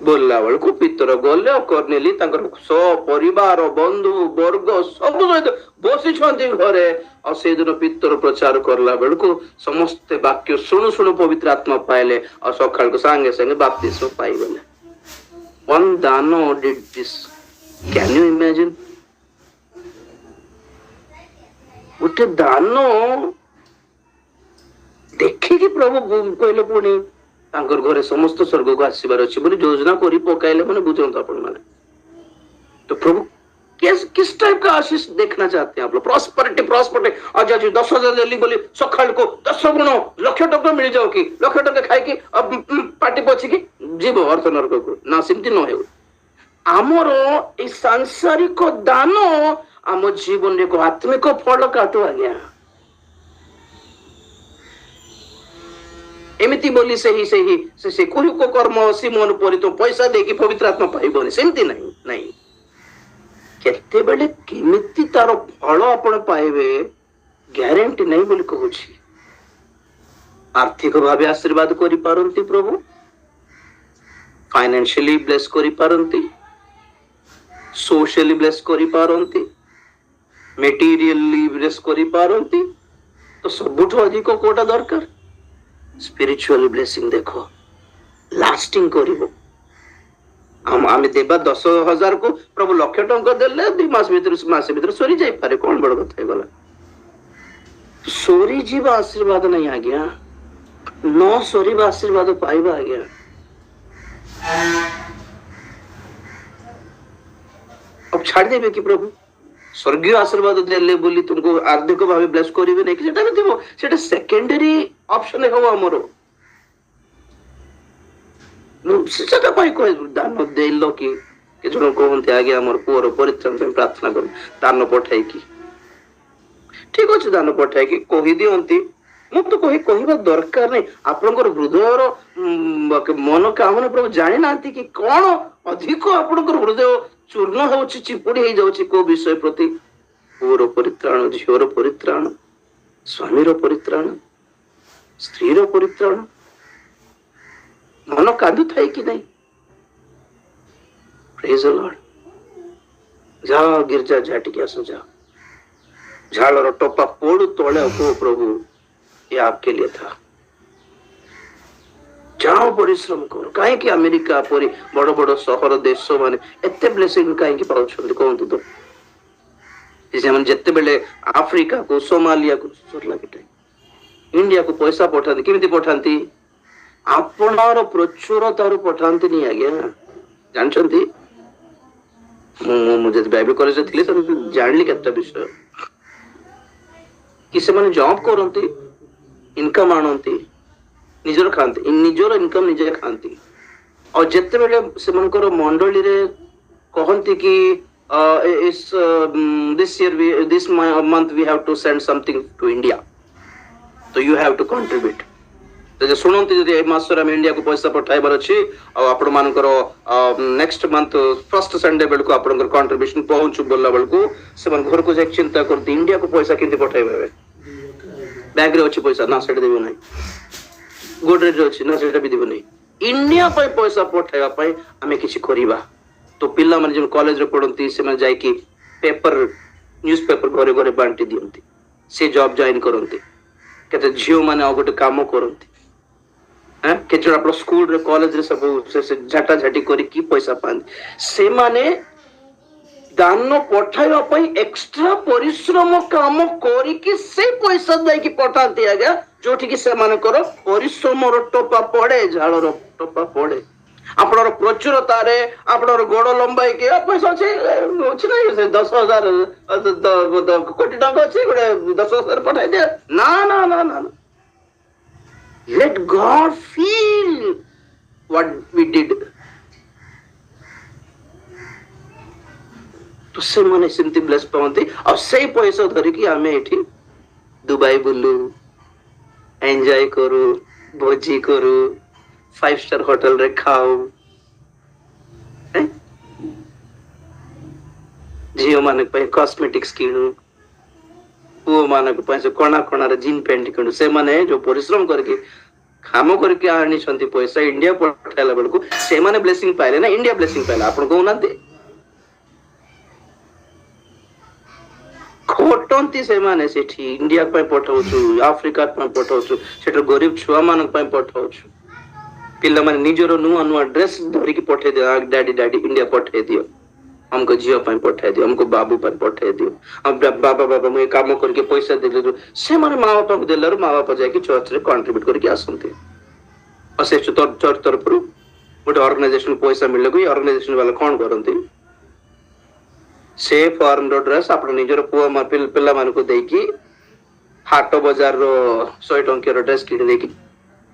बोलला बेल को पितर गले और कर्नेली परिवार बंधु वर्ग सब सहित बसी घरे। और से दिन पितर प्रचार करला बेल को समस्त वाक्य शुणु शुणु पवित्र आत्मा पाइले और सकाल को संगे संगे बपतिस्म पाई गले। वन दानो did this, can you imagine? गोटे दानो देखिए प्रभु कहले पुणी तांकर घरे समस्त स्वर्ग को आसीबार अछि बोली योजना करी पकाइले, माने बुझंत आपण माने। तो प्रभु किस टाइप का आशीष देखना चाहते हैं आप लोग? प्रॉस्पेरिटी आज 10,000 दिल्ली बोली सकाल को 10 गुण लक्ष टका मिल जाओ कि लक्ष टका खाई कि अब पार्टी पछि कि जीव अर्थ नरक को ना, सिमती न हो। आमर ए सांसारिक दान आम जीवन रे को आत्मिक फल काटो आज्ञा। एमिति बोली से कोई को कर्म सिमन परि तो पैसा देकी पवित्र आत्मा पाइबनी, सेमती नहीं नहीं। केते बेले केमिति तार फल आपण पाइबे ग्यारंटी नहीं बोली कहूछि। आर्थिक भावे आशीर्वाद करि पारंती प्रभु, फाइनेंशियली ब्लेस करि पारंती, सोशली ब्लेस करी पारंती, मेटीरियली ब्लेस करी पारंती, तो सबुठ अधिक कोटा दरकार स्पिरिचुअल ब्लेसिंग देखो लास्टिंग करिवो। आमे देबा 10,000 को प्रभु लक्ष टंका देले 2 मास भीतर सरी जाई पारे कोन बड़ कथा हे गला। सोरी जीव आशीर्वाद नहीं आ गया, न सोरी आशीर्वाद पाइबा आ गया। अब छाड़ देबे कि प्रभु स्वर्गीय आशीर्वाद देले बोली तुमको आर्थिक भाव ब्लेस करिवे नहीं कि सेटा भी सेटा सेकेंडरी ऑप्शन हो हमरो सेटा पाई कोइ दान देलो कि जण कहते आगे हमर पुअर परित्राण पे प्रार्थना कर दान पठाई कि ठीक अछि दान पठाई कि कहि दियंती मु तो कहिबा दरकार नहीं। आपनकर हृदयर मन कामना प्रभु जानि नांती कि कोन अधिक आपनकर हृदय चूर्ण होछि चिपुड़ी हे जाउछि को विषय प्रति पुअर परित्राण झियर परित्राण स्वामीर परित्राण स्त्रीर परित्राण मन कांदु थाई कि नहीं। Praise the Lord. जाओ गिरजा झाटिक आसो जाओ झाड़ टोपा पोड़ तोड़े को प्रभु ये आपके लिए था। जाओ परिश्रम करो कहीं कि अमेरिका परी बड़ बड़ सहर देश माने एते ब्लेसिंग कहीं कि पाउछंती कहंतु तो जे मन जत्ते बेले अफ्रीका को सोमालिया को सरला के इंडिया को पैसा पठांती केमिति पठांती आपनर प्रचुरतार पठांती नहीं आज्ञा जानछंती। मुझे बाइबल कॉलेज थिले तो जानली केता विषय कि से माने जॉब करंती इनकम आणंती निजर खांती निजर इनकम निजे खांती और जत्ते बेले से मनकर मंडली रे कहंती कि इस this year this month we have to send something to India so you have to contribute। तो शुणती जदि मासर आम इंडिया को पैसा पठाइबार अच्छी आपण मानकर नेक्स्ट मंथ फर्स्ट संडे बेल को आपनकर कंट्रीब्यूशन पहुंचु बोला बेल को से मन घर को जाक चिंता करती इंडिया को पैसा केंति पठाइबे बैंक रे अच्छी पैसा ना सेट देबो नहीं गोडरेज अच्छी ना सेटा भी देबो नहीं इंडिया पे पैसा पठाइबा पई आमे किछि करिबा। तो पिल्ला माने जे कॉलेज रे पढंती से मन जाई कि पेपर न्यूज़पेपर घरे घरे बांटी दियंती से जॉब जॉइन करंती केते झियो माने गोटे काम करंती केचड़ आप स्कूल रे कॉलेज रे सब से झाटा झाटी करी की पैसा पांती से माने दान पठाइबा पई एक्स्ट्रा परिश्रम काम करी कि से पैसा दे कि पठांती आगे जोठी कि से माने करो परिश्रम रो टोपा पड़े झाड़ रो टोपा पड़े आपनर प्रचुरता रे आपनर गोड़ लंबाई के पैसा अछि नहीं से 10,000 कोटी टका अछि गोटे 10,000 पठाई दे ना ना ना ना let God feel what we did। तो से माने सिंती ब्लेस पावंती और से पैसा धरि कि आमे एठी दुबई बुलू एंजॉय करू भोजी करू 5 स्टार होटल रे खाओ झियो मानक पे कॉस्मेटिक्स किणु पुओ मानक पे कोना कोना रे जीन पैंट किणु से माने जो परिश्रम करके काम करके आनी छंती पैसा इंडिया पठाइला बेल को से माने ब्लेसिंग पाइले ना इंडिया ब्लेसिंग पाइला आपन को ना दे खोटंती से माने सेठी इंडिया पे पठाउछु अफ्रीका पे पठाउछु सेठ गरीब छुआ मानक पे पठाउछु पिल्ला माने निजरो नुआ नुआ ड्रेस धरि के पठे दियो डैडी डैडी इंडिया पठे दियो हमको जियो पे पठे दियो हमको बाबू पे पठे दियो अब बाबा बाबा मैं काम करके पैसा दे दो से माने माँ बापा को देलर माँ बापा जाके चर्च रे कंट्रीब्यूट करके आसंती और से चर्च तरफ गोटे ऑर्गेनाइजेशन पैसा मिलले को ऑर्गेनाइजेशन वाला कोन करंती से फॉरेन रो ड्रेस आपण निजर पुआ मा पिल्ला मान को देकी हाट बाजार रो 100 टंके रो ड्रेस किन देकी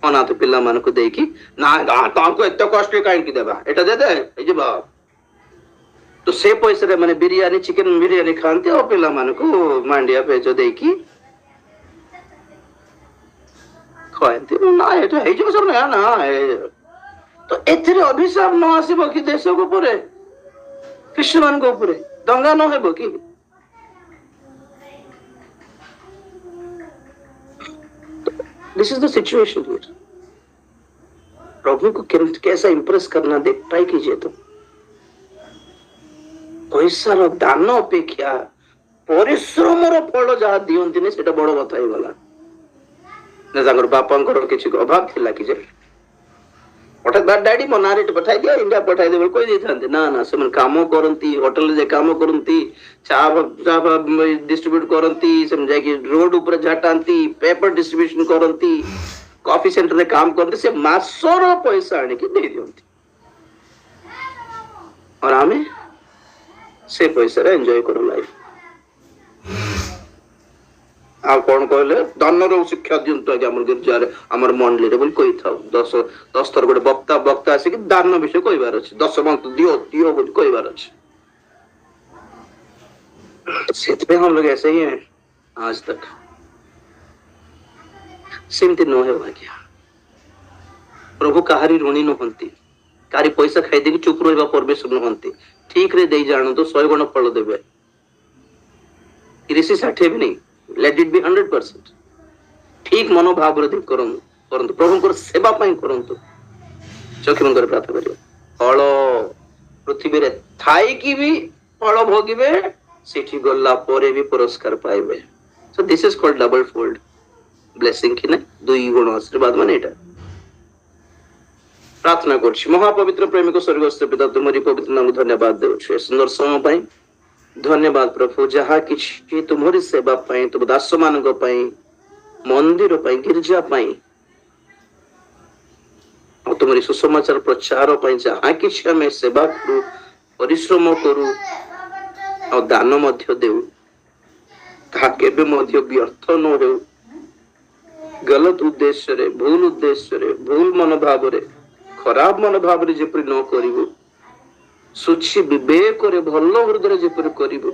अनाथ पिल्ला मान को देकी ना ताको एत कष्ट काई की देबा एटा दे दे ए जे बा तो से पैसा रे माने बिरयानी चिकन बिरयानी खानते और पिल्ला मान को मांडिया पेजो देकी खानते ना एटा हे जो सब ना तो एथरे अभिशाप न आसीबो कि देश को परे कृष्ण मान को परे दंगा न हेबो कि this is the situation here. प्रभु को कैसा इंप्रेस करना देख ट्राई कीजिए तो ପଇସାର ଦାନ ଅପେକ୍ଷା ପରିଶ୍ରମର ଫଳ ଯାହା ଦିଅନ୍ତିନି ସେଟା ବଡ କଥା ହେଇଗଲା। ତାଙ୍କର ବାପାଙ୍କର କିଛି ଅଭାବ ଥିଲା କି ଯେ ଡାଡି ମୋ ନାଁରେ ପଠାଇ ଦିଅ, ଇଣ୍ଡିଆ ପଠାଇ ଦେବେ କହିଦେଇଥାନ୍ତି। ନା ନା, ସେମାନେ କାମ କରନ୍ତି, ହୋଟେଲରେ ଯାଇ କାମ କରନ୍ତି, ଚା ଡିଷ୍ଟ୍ରିବ୍ୟୁଟ କରନ୍ତି, ସେମାନେ ଯାଇକି ରୋଡ ଉପରେ ଝାଟାନ୍ତି, ପେପର ଡିଷ୍ଟ୍ରିବ୍ୟୁସନ କରନ୍ତି, କଫି ସେଣ୍ଟରରେ କାମ କରନ୍ତି, ସେ ମାସର ପଇସା ଆଣିକି ଦେଇ ଦିଅନ୍ତି। और आमे से पैसा एंजॉय करू लाइफ। आ कौन कहले धनर शिक्षा दिंतु आगे आम गिरजार आम मंडली रे बोल कही था 10 थर गोटे बक्ता बक्ता आसिक दान विषय कहबार अच्छे 10 मंत दियो दियो बोल कहबार अच्छे। से हम लोग ऐसे ही हैं आज तक, सेमती न है भाग्य। प्रभु कहारी ऋणी नुहंती, कारी पैसा खाई देकी चुप रहा परमेश्वर नुहंती। ठीक रे दे जानु तो 100 गुण फल देवे, 30-60 भी नहीं, लेट इट बी 100%। ठीक मनोभाव रे करंतु प्रभु सेवा पाई करंतु। चक्षु बंद कर प्रार्थना करियो। फल पृथ्वी रे थाई की भी फल भोगिबे, सेठी गल्ला परे भी पुरस्कार पाइबे। So this is called double fold blessing कि ना, 2 गुण आशीर्वाद माने एटा। प्रार्थना करछि महापवित्र प्रेमिक स्वर्गस्थ पिता, तुम्हारी पवित्र नाम धन्यवाद देउछु सुंदर समय पाई। धन्यवाद प्रभु, जहा किछि तुम्हारी सेवा पाई, तुम दास मानक पाई, मंदिर पाई, गिरजा पाई, और तुम्हारी सुसमाचार प्रचार पाई जहा किछि हमें सेवा करू, परिश्रम करू और दान मध्य देउ, ताहा केबे मध्य व्यर्थ न हो। गलत उद्देश्य रे, भूल उद्देश्य रे, भूल मनोभाव रे, खराब मनोभाव रे जेपरि न करिवो, सुछि विवेक रे भल हृदय जेपरि करिवो।